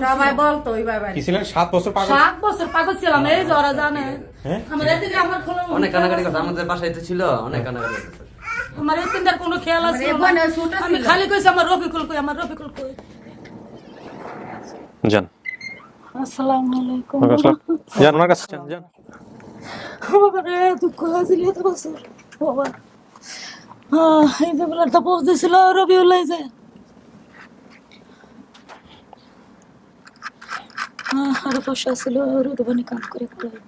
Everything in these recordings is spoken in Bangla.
সবাই বলতো ওই বাবা কি ছিলেন 7 বছর পাগল? 7 বছর পাগল ছিলাম, এই যে ওরা জানে। আমার এদিকে আমার কোনো অনেক কানাকাটি করছে, আমাদের বাসায় তো ছিল, অনেক কানাকাটি করছে। আমার এদিনটার কোনো খেয়াল আছে আমি খালি কইছি আমার রফিকুল কই, আমার রফিকুল কই। যান আসসালামু আলাইকুম। যান ওনার কাছে যান। বাবা রে, দুঃখ হয়েছিল এত বছর বাবা। এই যে বলারটা পৌঁছেছিল রবিউল, এই যে আরো পয়সা ছিল রুদবানি কাম করে করে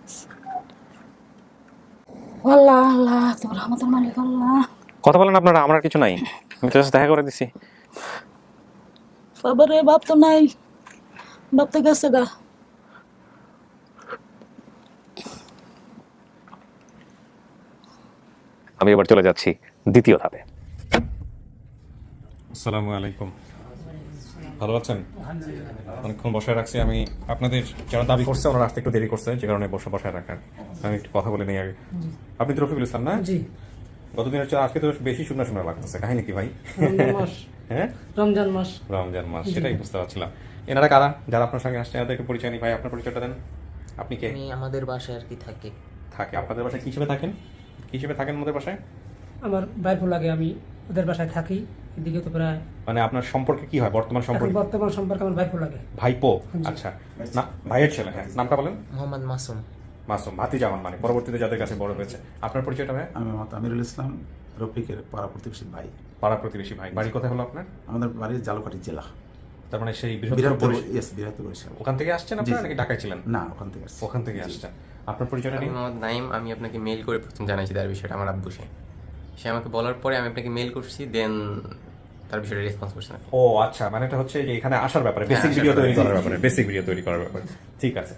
আল্লাহ আল্লাহ, তোর আমাদের মালিক আল্লাহ। কথা বলেন আপনারা, আমার আর কিছু নাই, আমি তোর সাথে দেখা করে দিছি। বাবা রে, বাপ তো নাই, বাপ তো গেছে গা। আমি এবার চলে যাচ্ছি দ্বিতীয় ধাপে। আসসালামু আলাইকুম, ভালো আছেন? অনেকক্ষণ বসায় রাখছি আমি আপনাদের, যারা দাবি করছে ওনারা আসতে একটু দেরি করছে, যে কারণে বসায় রাখার। আমি একটু কথা বলে নিই আগে। আপনি তো রফিকুল ইসলাম না? জি। গতদিনের চেয়ে আজকে তো বেশি শূন্য লাগতেছে, কাহিনী কি ভাই? হ্যাঁ, রমজান মাস। রমজান মাস, সেটাই বুঝতে পারছিলাম। এনারা কারা যারা আপনার সঙ্গে আসছে? এনাদেরকে পরিচয় নিই। ভাই আপনার পরিচয়টা দেন। আপনি কে? আমি আমাদের বাসায় আর কি থাকি। আপনাদের বাসায় কি হিসেবে থাকেন? কি হিসেবে থাকেন আমাদের বাসায়? আমার বাইর লাগে, আমি ওদের বাসায় থাকি। এদিকে তো প্রায় মানে আপনার সম্পর্কে কি হয় বর্তমান সম্পর্কে? বর্তমান সম্পর্কে আমার বাইর লাগে। ভাইপো? আচ্ছা, না ভাইয়ের ছেলে। হ্যাঁ, নামটা বলেন। মোহাম্মদ মাসুম। মাসুম, ভাতিজামান, মানে পরবর্তীতে যাদের কাছে বড় হয়েছে। আপনার পরিচয়টা ভাই? আমি মোহাম্মদ আমিরুল ইসলাম, রফিকের পাড়া প্রতিবেশী ভাই। পাড়া প্রতিবেশী ভাই। বাড়ি কোথায় হলো আপনার? আমাদের বাড়ি জালকাঠি জেলা। তার মানে সেই বৃহত্তর বৃহত্তর বরিশাল। ওখান থেকে আসছেন আপনারা নাকি ঢাকায় ছিলেন? না, ওখান থেকে আসছি। ওখান থেকে আসছেন। আপনার পরিচয়টা আমি নিন। মোহাম্মদ নাইম। আমি আপনাকে মেইল করে প্রথম জানাইছি তার বিষয়টা, আমার আব্বু সে আমাকে বলার পরে আমি আপনাকে মেইল করছি, দেন তার বিষয়টা রেসপন্স করছে না। ও আচ্ছা, মানে এটা হচ্ছে যে এখানে আসার ব্যাপারে, বেসিক আসার ভিডিও তৈরি ব্যাপারে। করার ব্যাপারে, বেসিক ভিডিও তৈরি করার ব্যাপারে। ঠিক আছে।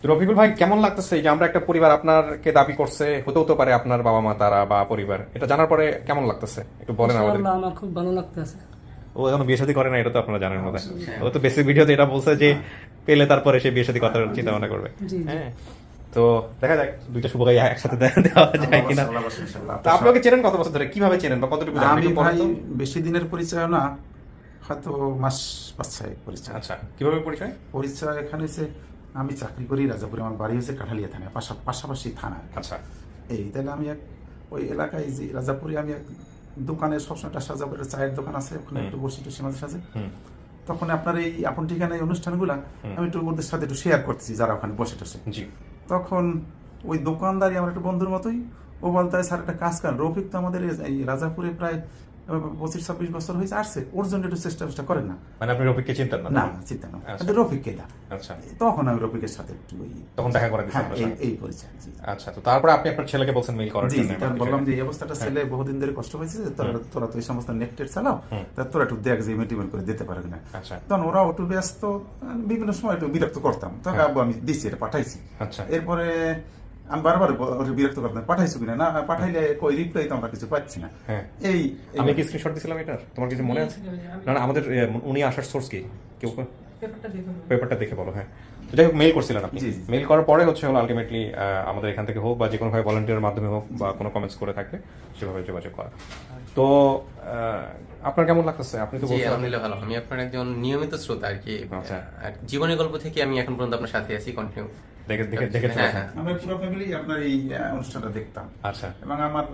তো রফিকুল ভাই, কেমন লাগতেছে যে আমরা একটা পরিবার আপনারকে দাবি করছে, হতেও পারে আপনার বাবা মা তারা বা পরিবার, এটা জানার পরে কেমন লাগতেছে একটু বলেন আমাদের। ইনশাআল্লাহ আমার খুব ভালো লাগতেছে। ও এখনো বিয়ে শাদী করে না, এটা তো আপনারা জানেন মনে হয়। ও তো বেসিক ভিডিওতে এটা বলছে যে পেলে তারপরে সে বিয়ে শাদী কথা চিন্তা ভাবনা করবে। হ্যাঁ, তো দেখা যাক দুইটা শুভ গাই একসাথে দেওয়া যায় কিনা। তো আপনি ওকে চেনেন কত বছর ধরে, কিভাবে চেনেন বা কতটুকু জানেন আমি একটু বলেন ভাই তো। বেশি দিনের পরিচয় না, হয়তো মাস 5-6 পরিচয়। আচ্ছা, কিভাবে পরিচয়? পরিচয় এখানে হচ্ছে আমি চাকরি করি রাজাপুরে, আমার বাড়ি হচ্ছে কাঠালিয়া থানায়, পাশাপাশি থানা। আচ্ছা, এই তাহলে আমি ওই এলাকায় যে রাজাপুরে আমি এক দোকানে সবসময় একটা রাজাপুরের চায়ের দোকান আছে, ওখানে একটু বসে টসে মাঝে সাঝে। তখন আপনার এই আপন ঠিকানা এই অনুষ্ঠানগুলা আমি একটু ওদের সাথে একটু শেয়ার করতেছি, যারা ওখানে বসে টসে। জি। তখন ওই দোকানদারি আমার একটা বন্ধুর মতোই, ও বলতে স্যার একটা কাজ করেন, রফিক তো আমাদের এই রাজাপুরে প্রায় 25-26 বছর হয়েছে আসছে, ওর জন্য একটু চেষ্টা করেন না। মানে আপনি রফিককে চিনতেন না? না, চিন্তা না, আচ্ছা। রফিককে না। আচ্ছা, তখন আমি রফিকের সাথে একটু তখন দেখা করে দিয়েছেন হ্যাঁ, আপনার সঙ্গে? এই পরিচয়। জি, আচ্ছা, তো তারপরে আপনি আপনার ছেলেকে বলছেন মেইল করার জি, জন্য? কারণ বললাম যে এই অবস্থাটা ছেলে বহুদিন ধরে কষ্ট পাইছে, যে তোরা তো এই সমস্ত নেট চালাও, তা তোরা একটু দেখ যে মেটিমেন্ট করে দিতে পারে কিনা। আচ্ছা, তখন ওরা একটু ব্যস্ত, বিভিন্ন সময় একটু বিরক্ত করতাম, তখন আব্বু আমি দিচ্ছি, এটা পাঠাইছি। আচ্ছা, এরপরে আমি বারবার বিরক্ত করতাম, পাঠাইছো কিনা, না পাঠাইলে কই রিপ্লাই তো আমরা কিছু পাচ্ছি না। হ্যাঁ। এই আমি কি স্ক্রিনশট দিছিলাম এটার? তোমার কিছু মনে আছে? না না, আমাদের উনি আসার সোর্স কি কেউ পেপারটা দেখে বলো। হ্যাঁ, তো যাই হোক, মেইল করছিলেন আপনি। জি, জি। মেইল করার পরে হচ্ছে হলো আলটিমেটলি আমাদের এখান থেকে হোক বা যে কোনো ভাবে ভলান্টিয়ারের মাধ্যমে হোক বা কোনো কমেন্টস করে থাকলে সেভাবে যোগাযোগ করা। তো আপনার কেমন লাগতেছে? আপনি তো জি, বলছিলেন। আলহামদুলিল্লাহ ভালো। আমি আপনার একজন নিয়মিত শ্রোতা আর কি। আচ্ছা। আর জীবনের গল্প থেকে আমি এখন পর্যন্ত আপনার সাথে আছি, কন্টিনিউ দেখেছেন? হ্যাঁ, হ্যাঁ। আমরা পুরো ফ্যামিলি আপনার এই অনুষ্ঠানটা দেখতাম। আচ্ছা, এবং আমার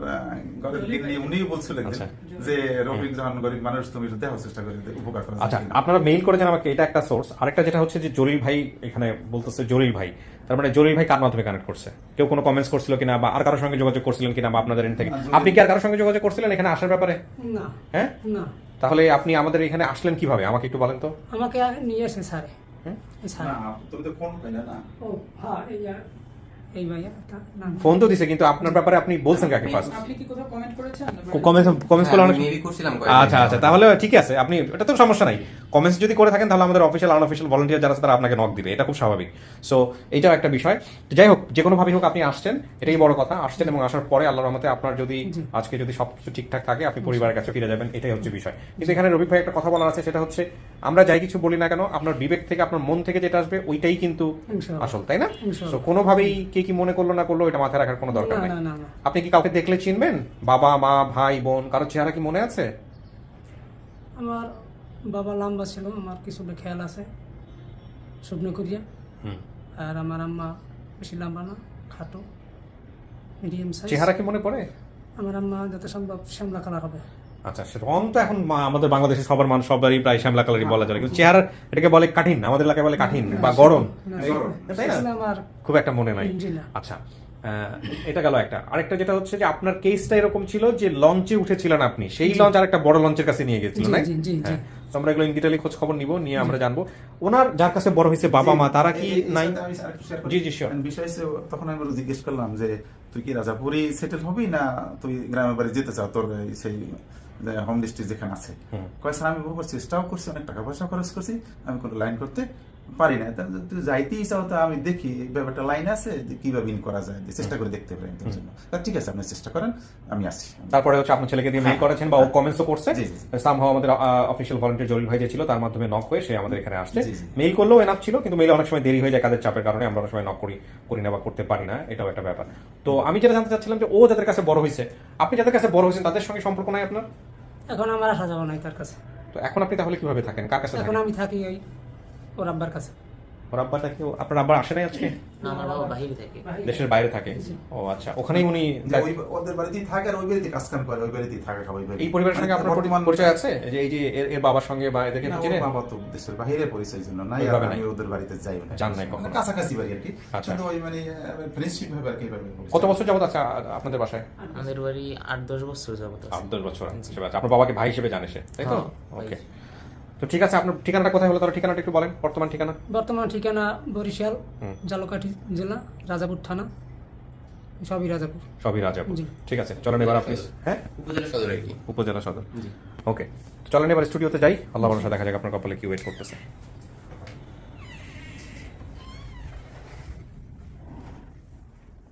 গরিব গিন্নি উনিও বলছিলেন আচ্ছা। যে রফিক যখন গরিব মানুষ, তুমি একটু দেখার চেষ্টা করে উপকার করার আচ্ছা, জন্য। আপনারা মেইল করেছেন আমাকে, এটা একটা সোর্স। আরেকটা যেটা হচ্ছে যে জলিল ভাই এখানে বলতেছে, জলিল ভাই তার মানে জলিল ভাই কার মাধ্যমে কানেক্ট করছে? কেউ কোনো কমেন্টস করছিল কিনা বা আর কারোর সঙ্গে যোগাযোগ করছিলেন কিনা বা আপনাদের এন্ড থেকে? আপনি কি আর কারোর সঙ্গে যোগাযোগ করছিলেন এখানে আসার ব্যাপারে? না হ্যাঁ, না, তাহলে আপনি আমাদের এখানে আসলেন কিভাবে আমাকে একটু বলেন তো। আমাকে নিয়ে এসে স্যারে। এই স্যার, না, তুমি তো ফোন পাইলে না। ও হ্যাঁ, এই ভাইয়া নাম। ফোন তো দিছে, কিন্তু আপনার ব্যাপারে আপনি বলছেন কাকে ফার্স্ট? আপনি কি কোথাও কমেন্ট করেছেন? কমেন্টস করলে অনেক। মেবি করছিলাম আচ্ছা আচ্ছা, তাহলে ঠিক আছে, আপনি এটা তো সমস্যা নাই। কমেন্টস যদি করে থাকেন তাহলে আমাদের অফিসিয়াল আনঅফিসিয়াল ভলান্টিয়ার যারা আছে তারা আপনাকে নক দিবে, এটা খুব স্বাভাবিক। সো এটাও একটা বিষয়। তো যাই হোক, যে কোনো ভাবেই হোক আপনি আসছেন, এটাই বড় কথা। আসছেন এবং আসার পরে আল্লাহর রহমতে আপনার যদি আজকে যদি সবকিছু ঠিকঠাক থাকে আপনি পরিবারের কাছে ফিরে যাবেন, এটাই হচ্ছে বিষয়। কিন্তু এখানে রবিক ভাই একটা কথা বলার আছে, সেটা হচ্ছে আমরা যাই কিছু বলি না কেন, আপনার বিবেক থেকে আপনার মন থেকে যেটা আসবে ওইটাই কিন্তু ইনশাআল্লাহ। আসল, তাই না? ইনশাআল্লাহ। সো কোনোভাবেই কে কি মনে করলো না করলো এটা মাথায় রাখার কোনো দরকার না, নেই। না, না, না। আপনি কি কাউকে দেখলে চিনবেন? বাবা মা ভাই বোন কারোর চেহারা কি মনে আছে? আমার বাবা লম্বা ছিল, আমার কিছুটা খেয়াল আছে। শুকনো করিয়া। হুম। আর আমার আম্মা বেশি লম্বা না, খাটো, মিডিয়াম সাইজ। চেহারা কি মনে পড়ে? আমার আম্মা যত সম্ভব শ্যামলা কালার হবে। আচ্ছা, সে রং তো এখন আমাদের বাংলাদেশে সবার মানুষ সবারই প্রায় শ্যামলা কালারই বলা যায়, কিন্তু চেহারা এটাকে বলে কাঠিন, আমাদের এলাকায় বলে কাঠিন বা গরম, তাই না? আমার খুব একটা মনে নাই। জি না। আচ্ছা, এটা গেল একটা। আরেকটা যেটা হচ্ছে যে আপনার কেসটা এরকম ছিল যে লঞ্চে উঠেছিলেন আপনি, সেই লঞ্চ আর একটা বড় লঞ্চের কাছে নিয়ে গেছিল, জি, না? জি, জি, জি। হ্যাঁ, তো আমরা এগুলো ইন ডিটেইলে খোঁজ খবর নিব, নিয়ে আমরা জানবো ওনার যার কাছে বড় হয়েছে বাবা মা তারা কি নাই। জি জি শিওর। বিষয় হচ্ছে তখন আমি ওকে জিজ্ঞেস করলাম যে তুই কি রাজাপুরি সেটেল হবি না তুই গ্রামের বাড়ি যেতে চাও, তোর সেই হোম ডিস্ট্রিক্ট যেখানে আছে। কয় স্যার আমি বহু চেষ্টাও করছি, অনেক টাকা পয়সা খরচ করছি, আমি কোনো লাইন করতে পারি না। তুই যাইতেই চাও, তা আমি দেখি ব্যাপারটা লাইন আছে কিভাবে ইন করা যায়, চেষ্টা করে দেখতে পারি তোর জন্য। ঠিক আছে, আপনি চেষ্টা করেন, আমি আসছি। তারপরে হচ্ছে আপনার ছেলেকে দিয়ে মেইল করেছেন বা ও কমেন্টসও করছে। জি, জি। সামহাও আমাদের অফিসিয়াল ভলান্টিয়ার জলিল ভাই যে ছিল তার মাধ্যমে নক হয়ে সে আমাদের এখানে আসছে। জি, জি। মেইল করলেও এনাফ ছিল, কিন্তু মেইলে অনেক সময় দেরি হয়ে যায় কাজের চাপের কারণে, আমরা অনেক সময় নক করি না বা করতে পারি না, এটাও একটা ব্যাপার। তো আমি যেটা জানতে চাচ্ছিলাম যে ও যাদের কাছে বড় হয়েছে, আপনি যাদের কাছে বড় হয়েছেন তাদের সঙ্গে সম্পর্ক নাই আপনার? এখন আমার আসা যাওয়া নাই তার কাছে। তো এখন আপনি তাহলে কিভাবে থাকেন, কার কাছে এখন থাকেন? আমি থাকি ওই ওর আব্বার কাছে। ওর আব্বাটা কি, আপনার আব্বা আসে নাই আজকে? না, আমার বাবা বাহিরে থাকে। দেশের বাইরে থাকে। ও আচ্ছা, ওখানেই উনি যে ওদের বাড়িতেই থাকে আর ওই বাড়িতে কাজ কাম করে, ওই বাড়িতেই থাকে সবাই। এই পরিবারের সঙ্গে আপনার পরিচয় আছে? যে এই যে এর বাবার সঙ্গে বা এদেরকে না, চিনেন? ওর বাবা তো দেশের বাইরে পরিচয় জন্য নাই, আর ওইভাবে নাই। আমি ওদের বাড়িতে যাই না, যান নাই কখনো? কাছাকাছি বাড়ি আর কি। আচ্ছা। কিন্তু ওই মানে ফ্রেন্ডশিপ ভাবে আর কি ভাবে। কত বছর যাবত আছে আপনাদের বাসায়? আমাদের বাড়ি 8-10 বছর যাবত আছে। 8-10 বছর আছে। আপনার বাবাকে ভাই হিসেবে জানে সে, তাই তো? হ্যাঁ, ওকে, তো ঠিক আছে। আপনার ঠিকানাটা কোথায় হলো? তার ঠিকানাটা একটু বলেন, বর্তমান ঠিকানা। বর্তমান ঠিকানা বরিশাল, ঝালকাঠি জেলা, রাজাপুর থানা, সবই রাজাপুর। সবই রাজাপুর। জি। ঠিক আছে, চলেন এবার আপনি। হ্যাঁ, উপজেলা সদর আর কি। উপজেলা সদর। ওকে, চলেন এবার স্টুডিওতে যাই। আল্লাহ ভরসা, দেখা যাক আপনার কপালে কি ওয়েট করতেছে।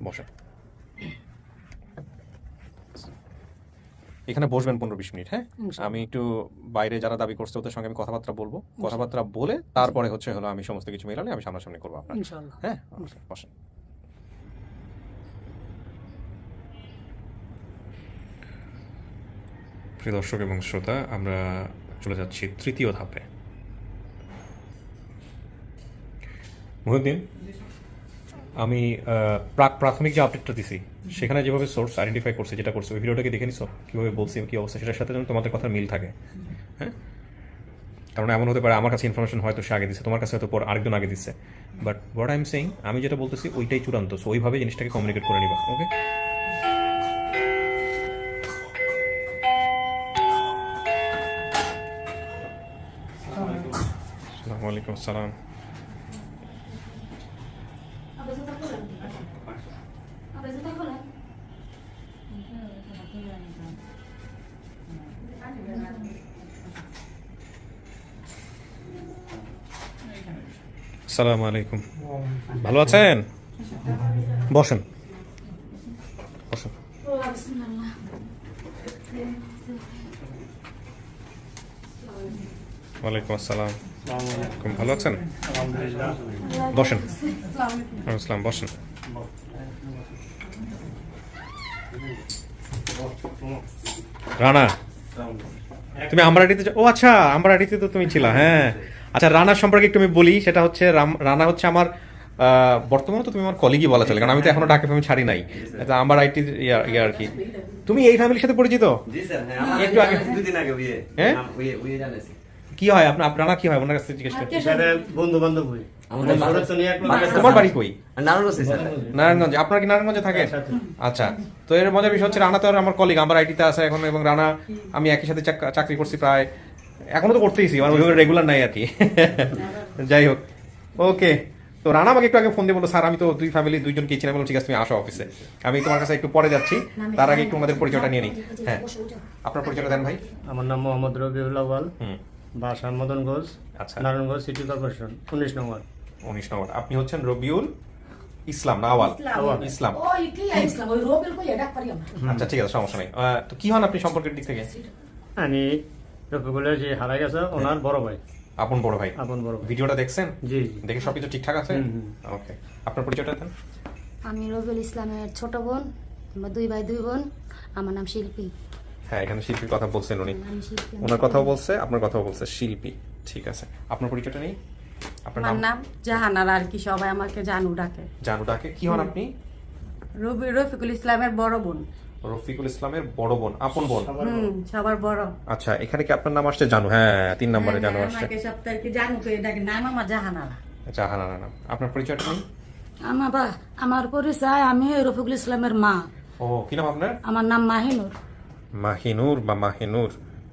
বসেন, এখানে বসবেন 15-20 মিনিট। হ্যাঁ, আমি একটু বাইরে যারা দাবি করছে ওদের সঙ্গে আমি কথাবার্তা বলবো, কথাবার্তা বলে তারপরে হচ্ছে হলো আমি সমস্ত কিছু মেলালে আমি সামনাসামনি করবো আপনার। ইনশাআল্লাহ। হ্যাঁ, বসেন। প্রিয় দর্শক এবং শ্রোতা, আমরা চলে যাচ্ছি তৃতীয় ধাপে। মুহিউদ্দিন, আমি প্রাথমিক যে আপডেটটা দিছি সেখানে যেভাবে সোর্স আইডেন্টিফাই করছে, যেটা করছে ওই ভিডিওটাকে দেখে নিছো, কীভাবে বলছি কি অবস্থা, সেটার সাথে যেন তোমাদের কথার মিল থাকে। হ্যাঁ, কারণ এমন হতে পারে আমার কাছে ইনফরমেশন হয়তো সে আগে দিচ্ছে, তোমার কাছে হয়তো পর আরেকজন আগে দিচ্ছে, but what I am saying, আমি যেটা বলতেছি ওইটাই চূড়ান্ত। সো ওইভাবে জিনিসটাকে কমিউনিকেট করে নিবা। ওকে, ওয়ালাইকুম আসসালাম। আসসালামু আলাইকুম, ভালো আছেন? বসেন বসেন। ওয়ালাইকুম আসসালাম, ভালো আছেন? বসেন। আসসালাম, বসেন। রানা, তুমি আমরাডিতে? ও আচ্ছা, আমরাডিতে তো তুমি ছিলা। হ্যাঁ, আচ্ছা, রানার সম্পর্কে একটু আমি বলি। সেটা হচ্ছে রানা হচ্ছে আমার বর্তমানে তো তুমি আমার কলিগই বলা চলে, কারণ আমি তো এখনো ঢাকা ফ্যামিলি ছাড়ি নাই। আমার আইটি ইয়ে আর কি। তুমি এই ফ্যামিলির সাথে পরিচিত? একটু আগে, দুদিন আগে বিয়ে। হ্যাঁ, বিয়ে জানাইছি। কি হয় আপনার রানা, কি হয় ওনার কাছে জিজ্ঞেস করি। বন্ধু বান্ধব হই। তোমার বাড়ি কই? নারায়ণগঞ্জে স্যার। নারায়ণগঞ্জ। আপনার কি নারায়ণগঞ্জে থাকে? আচ্ছা, তো এর মজার বিষয় হচ্ছে রানা তো আমার কলিগ, আমার আইটিতে আছে এখন, এবং রানা আমি একই সাথে চাকরি করছি প্রায়, এখনো তো করতেইছি, মানে ওইভাবে রেগুলার নাই আর কি। যাই হোক, ওকে। তো রানা আমাকে একটু আগে ফোন দিয়ে বললো, স্যার আমি তো দুই ফ্যামিলি দুইজনকে চিনি। বললাম ঠিক আছে, তুমি আসো অফিসে, আমি তোমার কাছে একটু পরে যাচ্ছি, তার আগে একটু আমাদের পরিচয়টা নিয়ে নিই। হ্যাঁ, আপনার পরিচয়টা দেন ভাই। আমার নাম মোহাম্মদ রবিউল আউয়াল, বাসা মদনগঞ্জ, আচ্ছা, নারায়ণগঞ্জ সিটি কর্পোরেশন, 19 নম্বর। 19 নম্বর। আপনি হচ্ছেন রবিউল ইসলাম না আওয়াল? ইসলাম। আচ্ছা, ঠিক আছে, সমস্যা নেই। তো কি হন আপনি সম্পর্কের দিক থেকে? আমি রফিকুলের যে হারা গেছে ওনার বড় ভাই। আপন বড় ভাই। আপন বড় ভাই। ভিডিওটা দেখছেন? জি জি। দেখে সবকিছু ঠিকঠাক আছে? ওকে, আপনার পরিচয়টা দেন। আমি রবিউল ইসলামের ছোট বোন, আমরা 2 ভাই 2 বোন। আমার নাম শিল্পী। হ্যাঁ, এখানে শিল্পীর কথা বলছেন উনি, আমি শিল্পী। ওনার কথাও বলছে, আপনার কথাও বলছে, শিল্পী। ঠিক আছে, আপনার পরিচয়টা নেই। আপনার আমার নাম? নাম জাহানারা, আর কি সবাই আমাকে জানু ডাকে। জানু ডাকে। কি হন আপনি? রফিকুল ইসলামের বড় বোন। রফিকুল ইসলামের বড় বোন, আপন বোন। সবার বড়। আচ্ছা, এখানে কি আপনার নাম আসছে জানু? হ্যাঁ, 3 নম্বরে জানু আসছে। আমাকে সপ্তাহে কি জানু করে ডাকে, নাম আমার জাহানারা। জাহানারা নাম। আপনার পরিচয়টা নেই? আমার পরিচয়, আমি রফিকুল ইসলামের মা। ও, কি নাম আপনার? আমার নাম মাহিনুর। মাহিনুর বা মাহিনুর,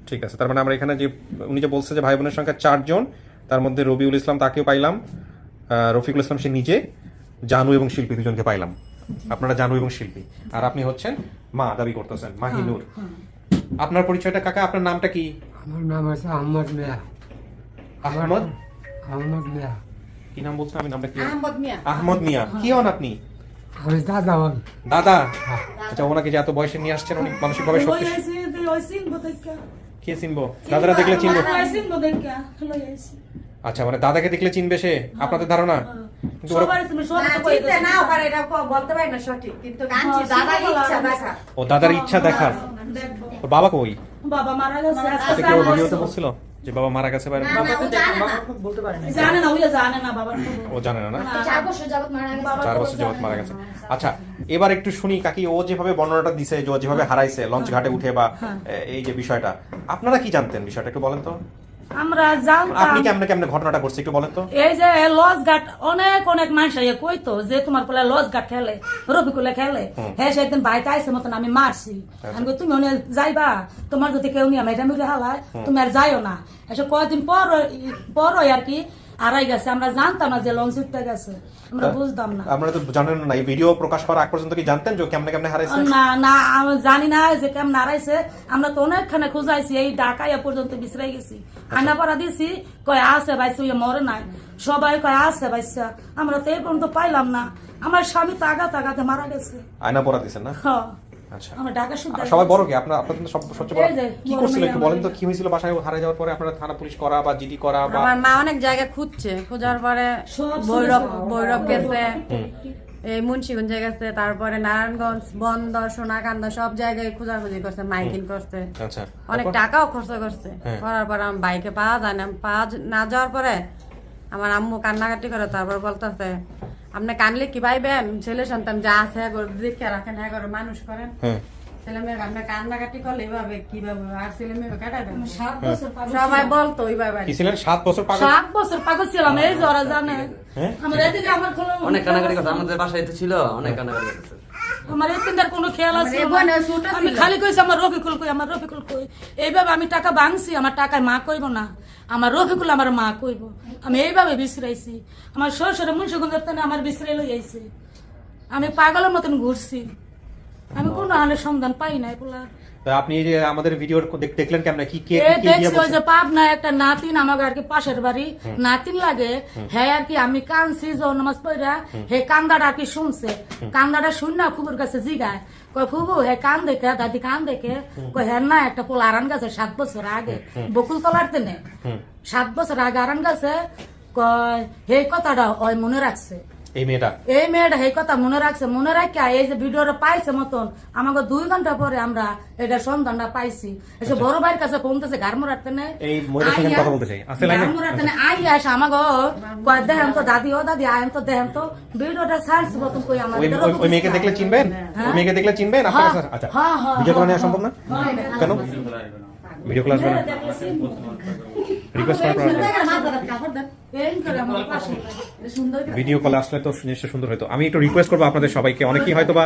ঠিক আছে। তার মানে আমরা এখানে যে উনি যে বলছে যে ভাই বোনের সংখ্যা 4 জন, তার মধ্যে রবিউল ইসলাম তাকেও পাইলাম, রফিকুল ইসলাম সে নিজে, জানু এবং শিল্পী দুজনকে পাইলাম। আপনারা জানু এবং শিল্পী, আর আপনি হচ্ছেন মা দাবি করতেছেন, মাহিনুর। আপনার পরিচয়টা কাকা, আপনার নামটা কি? আমার নাম আছে আহমদ মিয়া। আহমদ মিয়া। কি নাম বলছেন? আমি নামটা কি? আহমদ মিয়া। আহমদ মিয়া। কি হন আপনি? আমি দাদা হন। দাদা। আচ্ছা, ওনাকে যে এত বয়সে নিয়ে আসছেন, উনি মানসিকভাবে লই শক্তি। আইছি, ওই চিনবো দেখা। কে চিনবো? দাদারা দেখলে চিনবো। ওই চিনবো দেখা, লই আইছি। আচ্ছা, মানে দাদাকে দেখলে চিনবে সে, আপনাদের ধারণা? কিন্তু ওরা- সবাই তুমি সবাই তো কই চিনতে নাও পারে, এটা বলতে পারি না সঠিক, কিন্তু গানছি দাদার ইচ্ছা দেখা। ও দাদার ইচ্ছা দেখার। দেখবো। ওর বাবা কই? বাবা মারা গেছে। এটা কি ওর ভিডিওতে বলছিল যে বাবা মারা গেছে বাইরে? জানে না, ওইটা জানে না বাবা। ও জানে না? না, 4 বছর যাবত মারা গেছে। 4 বছর যাবত মারা গেছে। আচ্ছা, এবার একটু শুনি কাকি, ও যেভাবে বর্ণনাটা দিছে, যে ও যেভাবে হারাইছে লঞ্চ ঘাটে উঠে, বা এই যে বিষয়টা, আপনারা কি জানতেন বিষয়টা একটু বলেন তো? আমরা জানতাম। আপনি কেমনে কেমনে ঘটনাটা করছে একটু বলেন তো? এই যে লজ ঘাট অনেক অনেক মানুষ আইয়া কইতো যে তোমার পোলা লজ ঘাট খেলে, রফিকুলে খেলে। হ্যাঁ, সেদিন বাইতে আইসে মতন আমি মারছি। আমি কই তুমি ওনে যাইবা, তোমার যদি কেউ নিয়ে মেয়েটা মিলে হালায়, তুমি আর যাইও না। এসব কয়েকদিন পর আর কি হারাই গেছে। আমরা জানতাম না যে লঞ্চ উঠতে গেছে, আমরা বুঝতাম না। আপনারা তো জানেন না, এই ভিডিও প্রকাশ করার আগ পর্যন্ত কি জানতেন যে কেমনে কেমনে হারাইছে? না না, আমি জানি না যে কেমন হারাইছে। আমরা তো অনেকখানে খুঁজাইছি, এই ঢাকাইয়া পর্যন্ত বিছরাই গেছি। আনা পড়া দিছি, কয় আছে ভাইসা, মরে নাই। সবাই কয় আছে ভাইসা, আমরা তো এই পর্যন্ত পাইলাম না। আমার স্বামী তো আগাতে মারা গেছে। আয়না পড়া দিছেন না? হ্যাঁ। আচ্ছা, আমরা ঢাকা শুদ্ধ। আর সবাই বড় কি আপনার? আপনাদের তো সবচেয়ে বড়। এই যে, কি বড় করছিল মেয়ে একটু বলেন তো? কি হয়েছিল বাসায় হারিয়ে যাওয়ার পরে? আপনারা থানা পুলিশ করা বা জিডি করা বা? আমার মা অনেক জায়গায় খুঁজছে, খোঁজার পরে সব বৈরব গেছে, এই মুন্সিগঞ্জে গেছে, তারপরে নারায়ণগঞ্জ, বন্দর, সোনাকান্দা, সব জায়গায় খোঁজাখুঁজি করছে, মাইকিং করছে। আচ্ছা, অনেক টাকাও খরচ করছে। করার পরে আমার বাইকে পাওয়া যায় না। না যাওয়ার পরে আমার আম্মু কান্নাকাটি করে, তারপর বলতেছে আপনি কানলে কি পাইবেন, ছেলে সন্তান যা আছে দেখে রাখেন, হ্যাঁ করে মানুষ করেন। ছেলে মেয়ে আপনি কান্নাকাটি করলে এইভাবে কিভাবে আর ছেলে মেয়ে কাটাবেন? 7 বছর পাগল সবাই বলতো ওইভাবে। কি ছিলেন 7 বছর পাগল? 7 বছর পাগল ছিলাম, এই যে ওরা জানে। আমার এদিকে আমার কোনো অনেক কানাকাটি কথা আমাদের বাসায় তো ছিল, অনেক কানাকাটি করছে। আমার এদিনকার কোনো খেয়াল আছে না। আমি খালি কইছি আমার রফিকুল কই, আমার রফিকুল কই। এইভাবে আমি টাকা ভাঙছি, আমার টাকায় মা কইব না, আমার রফিকুল আমার মা কইব। আমি এইভাবে বিছরাইছি। আমার শ্বশুরে মুন্সিগঞ্জের থেকে আমার বিছরাই লই আইছে। আমি পাগলের মতন ঘুরছি, আমি কোনো হালে সন্ধান পাই নাই পোলা। তো আপনি এই যে আমাদের ভিডিও দেখলেন কেমনে? কি কে এই কি দিয়ে দেখছি ওই বলছে? যে পাবনা একটা নাতিন আমাকে আর কি পাশের বাড়ি নাতিন লাগে, হ্যাঁ আর কি আমি কানছি যে নামাজ পড়া, হে কান্দাটা আর কি শুনছে। কান্দাটা শুন না ফুবুর কাছে জিগায়, কয় ফুবু হে কান দেখে, দাদি কান দেখে, কয় হ্যাঁ না একটা পোলা আরান গেছে 7 বছর আগে বকুল তলার তেনে, 7 বছর আগে আরান গেছে। কয় হে কথাটা ওই মনে রাখছে, এই মেয়েটা এই কথা মনে রাখছে। মনে রাখা এই যে ভিডিওটা পাইছে মতন আমাকে 2 ঘন্টা পরে আমরা এটা সন্ধানটা পাইছি। এসে বড় ভাইয়ের কাছে পৌঁছেছে গারমুরাতে নেই, এই মহিলার সঙ্গে কথা বলতে চাই আছে লাইনে। গারমুরাতে নেই আই আসে আমাকে কয় দেখেন তো দাদি, ও দাদি আয়েন তো দেখেন তো ভিডিওটা ছাড়ছি মতন কই আমার। ওই মেয়েকে দেখলে চিনবেন? ওই মেয়েকে দেখলে চিনবেন আপনারা? আচ্ছা, ভিডিও কল নেওয়া সম্ভব না কেন? ভিডিও কল আসবে না? রিকোয়েস্ট করার ভিডিও কলে আসলে তো জিনিসটা সুন্দর হতো। আমি একটু রিকোয়েস্ট করবো আপনাদের সবাইকে, অনেকেই হয়তো বা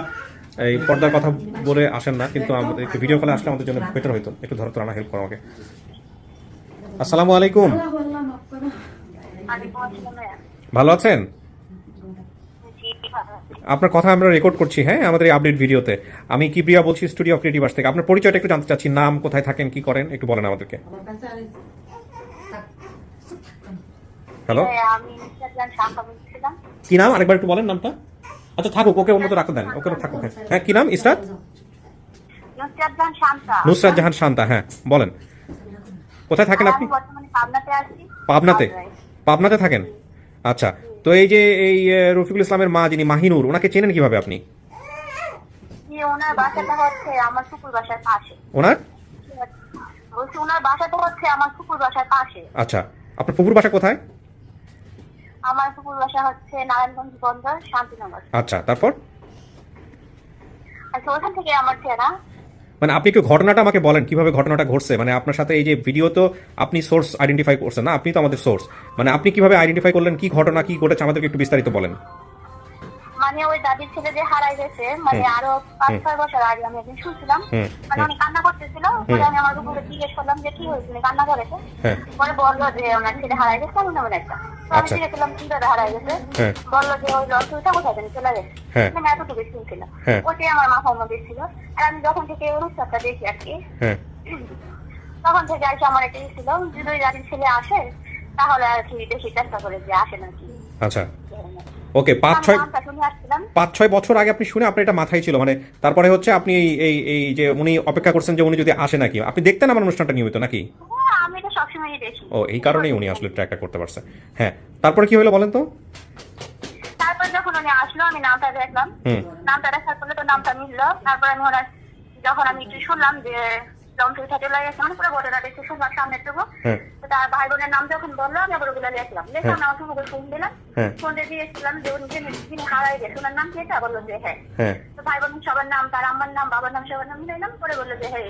এই পর্দার কথা বলে আসেন না, কিন্তু আমাদের একটু ভিডিও কলে আসলে আমাদের জন্য বেটার হতো। একটু ধরো তো, রানা হেল্প করো আমাকে। আসসালামু আলাইকুম, ভালো আছেন? আপনার কথা আমরা রেকর্ড করছি, হ্যাঁ, আমাদের এই আপডেট ভিডিওতে। আমি কিবরিয়া বলছি, স্টুডিও অফ ক্রিয়েটিভ আর্টস থেকে। আপনার পরিচয়টা একটু জানতে চাচ্ছি, নাম, কোথায় থাকেন, কি করেন, একটু বলেন আমাদেরকে। হ্যালো, কি নাম আরেকবার একটু বলেন নামটা? আচ্ছা থাকুক, ওকে ওর মতো রাখতে দেন, ওকে থাকুক। হ্যাঁ, কি নাম? ইসরাত নুসরাত জাহান শান্তা। হ্যাঁ বলেন, কোথায় থাকেন আপনি? পাবনাতে। পাবনাতে থাকেন, আচ্ছা। তো এই যে এই রফিকুল ইসলামের মা যিনি মাহিনুর, ওনাকে চেনেন কিভাবে আপনি? ওনার বাসাটা হচ্ছে আমার ফুপুর বাসার পাশে। ওনার বলছি ওনার বাসাটা হচ্ছে আমার ফুপুর বাসার পাশে। আচ্ছা, আপনার ফুপুর বাসা কোথায়? আমার ফুপুর বাসা হচ্ছে নারায়ণগঞ্জ বন্দর শান্তিনগর। আচ্ছা, তারপর আচ্ছা, ওখান থেকে আমার চেনা। মানে আপনি একটু ঘটনাটা আমাকে বলেন, কিভাবে ঘটনাটা ঘটছে, মানে আপনার সাথে এই যে ভিডিও তো আপনি সোর্স আইডেন্টিফাই করছেন না, আপনি তো আমাদের সোর্স, মানে আপনি কিভাবে আইডেন্টিফাই করলেন, কি ঘটনা কি ঘটেছে আমাদেরকে একটু বিস্তারিত বলেন। মানে ওই দাদির ছেলে যে হারাই গেছে, মানে আরো 5-6 বছর আগে আমি একদিন শুনছিলাম, মানে উনি কান্না করতেছিল। পরে আমি আমার উপরে জিজ্ঞেস করলাম যে কি হয়েছিল, কান্না করেছে। পরে বললো যে ওনার ছেলে হারাই গেছে, আমি তেমন একটা। তো আমি জিজ্ঞেস করলাম কিভাবে হারাই গেছে, বললো যে ওই লঞ্চটা কোথায় জানি চলে গেছে। আমি এতটুকু শুনছিলাম, ওটাই আমার মাথার মধ্যে ছিল। আর আমি যখন থেকে অনুষ্ঠানটা দেখি আর কি, তখন থেকে আর কি আমার একটা ছিল, যদি ওই দাদির ছেলে আসে তাহলে আর কি বেশি চেষ্টা করে যে আসে নাকি। আচ্ছা, ওকে, 5-6 বছর আগে আপনি শুনে আপনার এটা মাথায় ছিল, মানে তারপরে হচ্ছে আপনি এই যে উনি অপেক্ষা করছেন যে উনি যদি আসে নাকি, আপনি দেখতেন আমার অনুষ্ঠানটা নিয়মিত নাকি? আমি তো সবসময় দেখি। ও, এই কারণেই উনি আসলে ট্র্যাকটা করতে পারছে। হ্যাঁ, তারপরে কি হলো বলেন তো? তারপর যখন উনি আসলো আমি নামটা দেখলাম, নামটা দেখার পরে তো নামটা মিললো। তারপর আমি ওনার যখন আমি একটু শুনলাম যে লঞ্চটা চলে গেছে, মানে পুরো ঘটনাটা একটু শুনলাম সামনের টুকু, তার ভাই বোনের নাম যখন বললো আমি আবার ওগুলো লিখলাম, আমার সঙ্গে ফোন দিলাম, ফোনটা দিয়েছিলাম যে উনি যিনি হারাই গেছে ওনার নাম কি, এটা বললো যে হ্যাঁ। তো ভাই বোন সবার নাম, তার আম্মার নাম, বাবার নাম, সবার নাম মিলাইলাম। পরে বললো যে হ্যাঁ।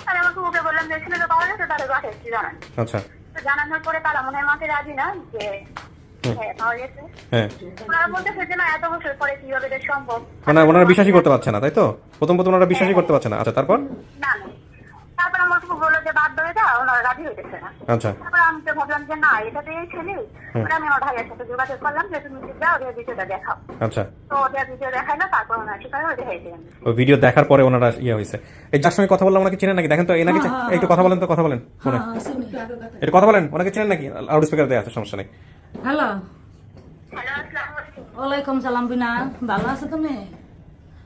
আর আমার কুকুরকে বললাম যে ছেলেটা পাওয়া গেছে, তাদের বাসায় একটু জানান। আচ্ছা, তো জানানোর পরে তারা মনে হয় মাকে রাজি না যে হ্যাঁ পাওয়া গেছে। ওনারা বলতেছে যে না এত বছর পরে কিভাবে এটা সম্ভব, মানে ওনারা বিশ্বাসই করতে পারছে না, তাই তো? প্রথম ওনারা বিশ্বাসই করতে পারছে না। আচ্ছা, তারপর? না না, তারপর আমার কুকুর বললো যে বাদ দেবে, ওনারা রাজি হইতেছে না। আচ্ছা, তারপর আমি তো ভাবলাম যে না এটা তো এই ছেলে। পরে আমি আমার ভাইয়ের সাথে যোগাযোগ করলাম যে তুমি যাও ওদের ভিডিওটা দেখাও। আচ্ছা, তো ওদের ভিডিও দেখাইলো, তারপর ওনার সেখানে দেখাইছে। ওই ভিডিও দেখার পরে ওনারা ইয়ে হয়েছে। এই যার সঙ্গে কথা বললাম ওনাকে চেনেন নাকি? দেখেন তো, এনাকে একটু কথা বলেন তো, কথা বলেন ফোনে, একটু কথা বলেন। ওনাকে চেনেন নাকি? লাউড স্পিকার দেওয়া আছে, সমস্যা নেই। হ্যালো, হ্যালো, আসসালামু আলাইকুম। ওয়ালাইকুম সালাম। বিনা, ভালো আছো তুমি?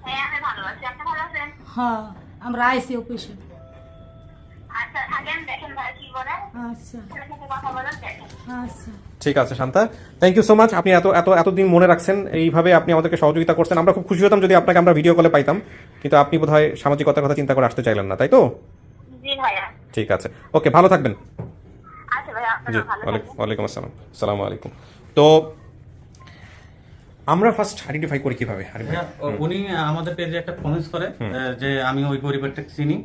হ্যাঁ আমি ভালো আছি, আপনি ভালো আছেন? হ্যাঁ, আমরা আইসি অফিসে। আচ্ছা থাকেন, দেখেন ভাই কি বলে। আচ্ছা ছেলের সাথে কথা বলেন, দেখেন। আচ্ছা, ঠিক আছে Shanta, thank you so much. আপনি এতদিন মনে রাখছেন, এইভাবে আপনি আমাদেরকে সহযোগিতা করছেন। আমরা খুব খুশি হতাম যদি আপনাকে আমরা ভিডিও কলে পাইতাম, কিন্তু আপনি বোধহয় সামাজিকতার কথা চিন্তা করে আসতে চাইলেন না, তাই তো? জি ভাইয়া। ঠিক আছে, ওকে, ভালো থাকবেন। আচ্ছা ভাইয়া, জি, আপনারা ভালো থাকবেন। ওয়ালাইকুম আসসালাম, আসসালামু আলাইকুম। তো আমরা ফার্স্ট আইডেন্টিফাই করি কিভাবে? উনি আমাদের পেজে একটা কমেন্টস করে যে আমি ওই পরিবারটা চিনি,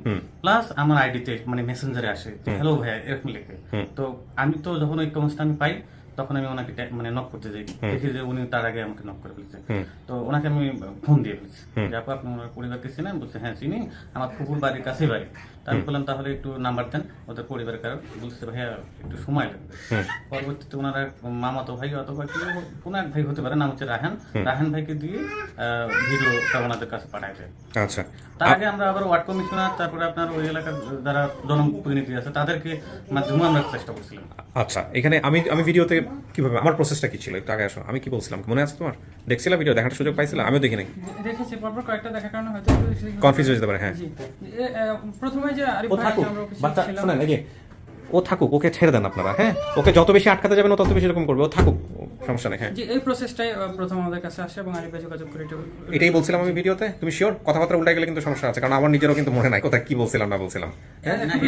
প্লাস আমার আইডিতে মানে মেসেঞ্জারে আসে হ্যালো ভাইয়া এরকম লিখে। তো আমি তো যখন ওই কমেন্টসটা আমি পাই তখন আমি ওনাকে মানে নক করতে যাই, দেখি যে উনি তার আগে আমাকে নক করে ফেলছে। তো ওনাকে আমি ফোন দিয়ে ফেলছি যে আপু আপনি ওনার পরিবারকে চিনেন? বলছে হ্যাঁ চিনি, আমার কুকুর বাড়ির কাছেই বাড়ি। আমি বললাম তাহলে একটু নাম্বার দেন ওদের পরিবারের কারণ। বলছে ভাইয়া একটু সময় লাগবে। পরবর্তীতে ওনারা মামাতো ভাই অথবা কোনো এক ভাই হতে পারে, নাম হচ্ছে রাহান ভাইকে দিয়ে ভিডিওটা ওনাদের কাছে পাঠায় দেয়। আচ্ছা, তার আগে আমরা আবার ওয়ার্ড কমিশনার, তারপরে আপনার ওই এলাকার যারা জনপ্রতিনিধি আছে তাদেরকে মাধ্যমে আমরা চেষ্টা করছিলাম। আচ্ছা, এখানে আমি ভিডিওতে কিভাবে আমার প্রসেসটা কি ছিল একটু আগে আসো, আমি কি বলছিলাম মনে আছে তোমার? দেখছিলাম ভিডিও দেখার সুযোগ পাইছিলাম? আমিও দেখি নাই, দেখেছি পরপর কয়েকটা দেখার কারণে হয়তো কনফিউজ হয়ে যেতে পারে। হ্যাঁ, প্রথমে যে আরিফ ও ভাই থাকুক, আমরা অফিসে বাচ্চা ছিলাম, শোনেন, এই যে ও থাকুক, ওকে ছেড়ে দেন আপনারা। হ্যাঁ, ওকে যত বেশি আটকাতে যাবেন ও তত বেশি এরকম করবে, ও থাকুক, সমস্যা নেই। হ্যাঁ, যে এই প্রসেসটাই প্রথম আমাদের কাছে আসে এবং আরিফ ভাই যোগাযোগ করে এটাই বলছিলাম আমি ভিডিওতে। তুমি শিওর? কথাবার্তা উল্টাই গেলে কিন্তু সমস্যা আছে, কারণ আমার নিজেরও কিন্তু মনে নাই কোথায় কি বলছিলাম না বলছিলাম।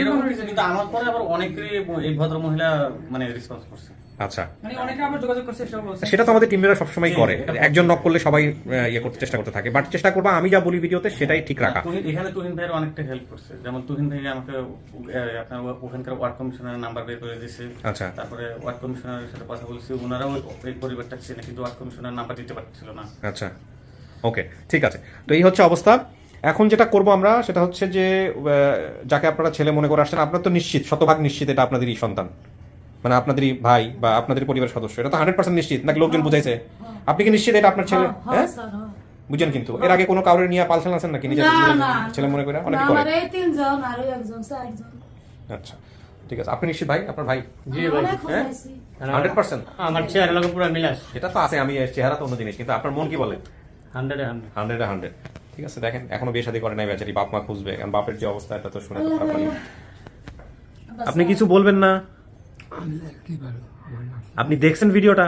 এরকম কিছু, কিন্তু আমার পরে আবার অনেকেরই এই ভদ্র মহিলা মানে রেসপন্স করছে। আচ্ছা, মানে অনেকে আবার যোগাযোগ করছে, সেটাও বলছে। সেটা তো আমাদের টিমরা সবসময় করে, একজন নক করলে সবাই ইয়ে করতে চেষ্টা করতে থাকে, বাট চেষ্টা করবো আমি যা বলি ভিডিওতে সেটাই ঠিক রাখা। এখানে তুহিন ভাইয়ের অনেকটা হেল্প করছে, যেমন তুহিন ভাই আমাকে আপনার ওখানকার ওয়ার্ড কমিশনারের নাম্বার বের করে দিয়েছে। আচ্ছা, তারপরে ওয়ার্ড কমিশনারের সাথে কথা বলছি, ওনারাও এই পরিবারটা চেনে কিন্তু ওয়ার্ড কমিশনার নাম্বার দিতে পারছিল না। আচ্ছা, ওকে, ঠিক আছে। তো এই হচ্ছে অবস্থা। এখন যেটা করব আমরা সেটা হচ্ছে যে যাকে আপনারা ছেলে মনে করে আসছেন, আপনার তো নিশ্চিত, শতভাগ নিশ্চিত এটা আপনাদেরই সন্তান, মানে আপনাদেরই ভাই বা আপনাদের পরিবারের সদস্য, এটা তো 100% নিশ্চিত নাকি লোকজন বুঝাইছে? আপনি কি নিশ্চিত এটা আপনার ছেলে? হ্যাঁ বুঝেন, কিন্তু এর আগে কোনো কাউরে নিয়ে পালসান আছেন নাকি নিজের ছেলে মনে করে? অনেকে করে। আমার এই তিনজন আর একজন চারজন। আচ্ছা, ঠিক আছে, আপনি নিশ্চিত ভাই? আপনার ভাই? জি ভাই, 100%। আমার চেহারা লাগে পুরো মিলাস। এটা তো আছে, আমি চেহারা তো অন্য জিনিস, কিন্তু আপনার মন কি বলে? 100 ঠিক আছে, দেখেন এখনো বিয়ে শাদী করে নাই বেচারি, বাপ মা খুঁজবে, কারণ বাপের যে অবস্থা এটা তো শুনে তো খারাপ লাগে। আপনি কিছু বলবেন না? আপনি দেখছেন ভিডিওটা?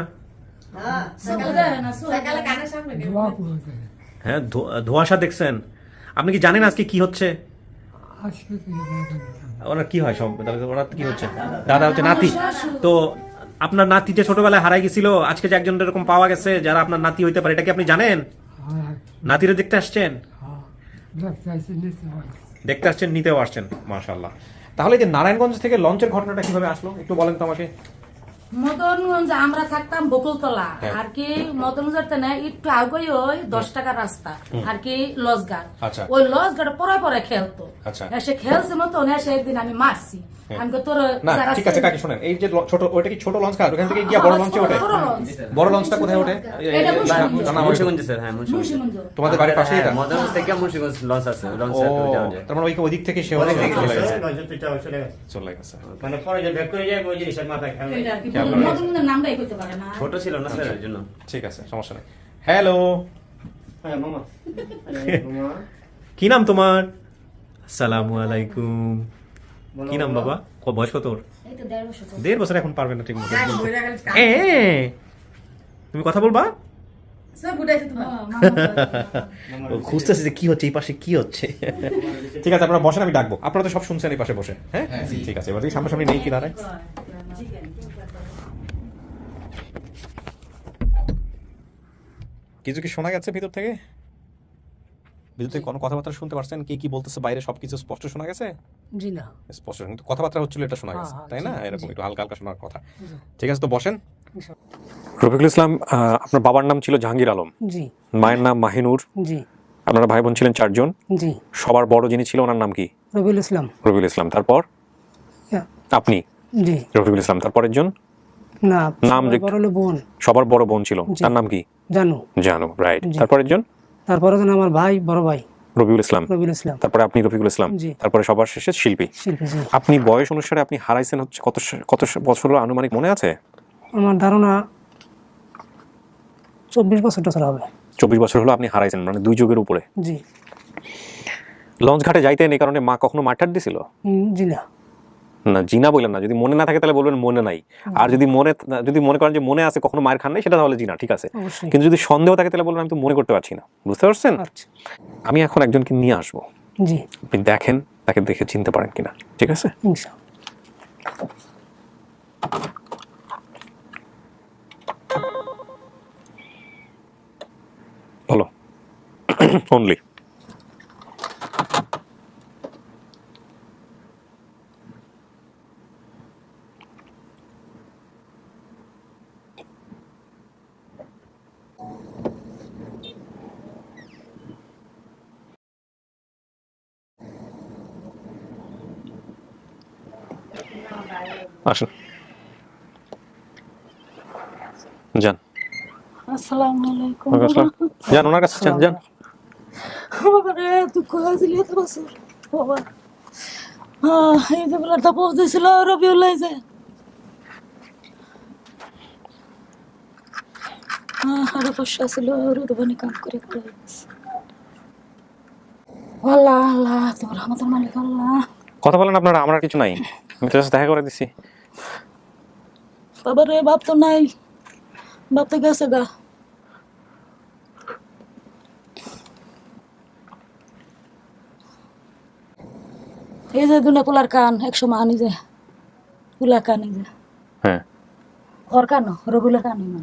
হ্যাঁ, ধোঁয়াশা দেখছেন? আপনি কি জানেন আজকে কি হচ্ছে? ওনার কি হয় সব? ওরা কি হচ্ছে? দাদা হচ্ছে নাতি। তো আপনার নাতি যে ছোটবেলায় হারাই গেছিল, আজকে যে একজন এরকম পাওয়া গেছে যারা আপনার নাতি হইতে পারে, এটা কি আপনি জানেন? নাতিরে দেখতে আসছেন? দেখতে আসছেন, নিতেও আসছেন, মাশাআল্লাহ। তাহলে যে নারায়ণগঞ্জ থেকে লঞ্চের ঘটনাটা কিভাবে আসলো একটু বলেন তো আমাকে। মদনগঞ্জ আমরা থাকতাম বকুলতলা, আর কি মদনগঞ্জের থেকে একটু আগে ওই 10 টাকার রাস্তা আর কি লজঘাট, আচ্ছা। ওই লজঘাট পরে পরে খেলতো, আচ্ছা। এসে খেলছে মতন এসে একদিন আমি মারছি, আমি তোর না ঠিক আছে কাকি শুনেন, এই যে ছোট ওইটা কি ছোট লঞ্চ, ওখান থেকে গিয়া বড় লঞ্চে ওঠে? বড় লঞ্চটা কোথায় ওঠে? মুন্সিগঞ্জ স্যার, হ্যাঁ মুন্সিগঞ্জ। তোমাদের বাড়ির পাশেই এটা? মদনগঞ্জ থেকে মুন্সিগঞ্জ লঞ্চ আছে, লঞ্চ ও, আছে ওইটা। তার মানে ওই দিক থেকে সে ওদিক থেকে চলে গেছে। চলে চলে গেছে। মানে পরে যে ব্যাক করে যায় ওই জিনিসের মাথায় খেলে। মদনগঞ্জের নামটাই করতে পারে না। ছোট ছিল না স্যার, এর জন্য। ঠিক আছে, সমস্যা নেই। হ্যালো, হ্যাঁ মামা। কি নাম তোমার? আসসালামু আলাইকুম। কি নাম বাবা? বয়স কত তোর? এই তো 1.5 বছর। 1.5 বছর এখন পারবে না ঠিক মতো তুমি কথা বলবা? খুঁজতেছি যে কি হচ্ছে এই পাশে, কি হচ্ছে। ঠিক আছে, আপনারা বসেন, আমি ডাকবো। আপনারা তো সব শুনছেন এই পাশে বসে। হ্যাঁ ঠিক আছে, এবার থেকে সামনাসামনি নেই কি দাঁড়ায়। কিছু কি শোনা গেছে ভিতর থেকে? ভিতর থেকে কোনো কথাবার্তা শুনতে পারছেন? কি কি বলতেছে বাইরে সবকিছু স্পষ্ট শোনা গেছে? জি না, স্পষ্ট, কিন্তু কথাবার্তা হচ্ছিল এটা শোনা গেছে, তাই না? এরকম একটু হালকা হালকা শোনার কথা। ঠিক আছে, তো বসেন। রফিকুল ইসলাম, আপনার বাবার নাম ছিল জাহাঙ্গীর আলম, জি। মায়ের নাম মাহিনুর, জি। আপনারা ভাই বোন ছিলেন 4 জন। জি। সবার বড় যিনি ছিল ওনার নাম কি? রবিউল ইসলাম। রবিউল ইসলাম। তারপর আপনি? জি। রফিকুল ইসলাম। তারপরের জন? না, নাম বড় হলো বোন। সবার বড় বোন ছিল, তার নাম কি? জানু। জানু, রাইট। তারপরের জন? তারপরে আমার ভাই, বড় ভাই রবিউল ইসলাম। রবিউল ইসলাম। তারপরে আপনি রফিকুল ইসলাম। তারপরে সবার শেষে শিল্পী। শিল্পী, জি। আপনি বয়স অনুসারে আপনি হারাইছেন হচ্ছে কত বছর আনুমানিক মনে আছে? আমার ধারণা 24 বছর হবে। 24 বছর হলো আপনি হারাইছেন, মানে 2 যুগের উপরে। জি। লঞ্চ ঘাটে যাইতেন এই কারণে মা কখনো মারটার দিছিল? জি না। না, জিনা বললেন না। যদি মনে না থাকে তাহলে বলবেন মনে নাই। আর যদি মনে করেন যে মনে আছে, কখনো মায়ের খান নাই, সেটা তাহলে জিনা, ঠিক আছে। কিন্তু যদি সন্দেহ থাকে তাহলে বলবেন আমি তো মনে করতে পারছি না। বুঝতে পারছেন? আমি এখন একজনকে নিয়ে আসবো, জি। আপনি দেখেন তাকে দেখে চিনতে পারেন কিনা, ঠিক আছে? বলো অনলি। আসুন, যান। আসসালামু আলাইকুম। যান ওনার কাছে, যান যান। বাবা রে, দুঃখ হয়েছিল এত বছর বাবা। এই যে বলাটা পৌঁছেছিল রবিউল, এই যে আরো বর্ষা ছিল, রুদবানি কাম করে আল্লাহ আল্লাহ, তোমার আমাদের মালিক আল্লাহ। কথা বলেন আপনারা, আমার কিছু নাই, আমি তোর সাথে দেখা করে দিছি। বাবা রে, বাপ তো নাই, বাপ তো গেছে গা। এই যে দুনে পোলার কান 100 মা আনি যায়, পোলা কান এই যে। হ্যাঁ, ওর কান রবিউলের কান না।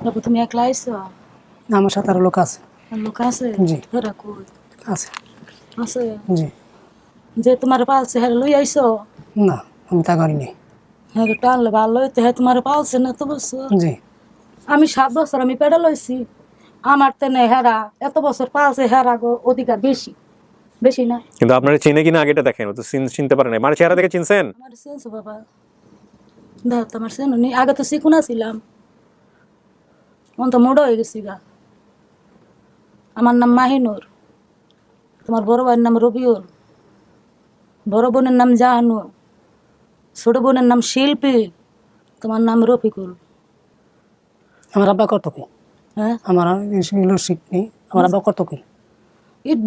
বাবু তুমি একলা আইছো? আমার সাথে আরো লোক আছে। লোক আছে? জি। ওরা কই আছে? আছে। জি। যে তোমার পালছে হ্যাঁ লই আইছো? না, আমি তা করি নাই। হ্যাঁ টানলে ভালো হইতে, হ্যাঁ তোমার পালছে না তো বছর? জি। আমি 7 বছর আমি পেডা লইছি, আমার তেনে হেরা এত বছর পালছে, হেরা গো অধিকার বেশি, বেশি না? কিন্তু আপনারা চিনে কিনা আগেটা দেখেন, ও তো চিনতে পারেন না। মানে চেহারা দেখে চিনছেন? আমার চেনছো বাবা? দাও তো আমার চেনো নি, আগে তো শিখুনা ছিলাম, মন তো মোড়ো হয়ে গেছি গা। আমার নাম মাহিনুর, তোমার বড় ভাইয়ের নাম রবিউল, বড় বোনের নাম জাহানু, ছোট বোনের নাম শিল্পী, তোমার নাম রফিকুল। আমার আব্বা কত কি? হ্যাঁ, আমার শিখনি। আমার আব্বা কত কি? ইট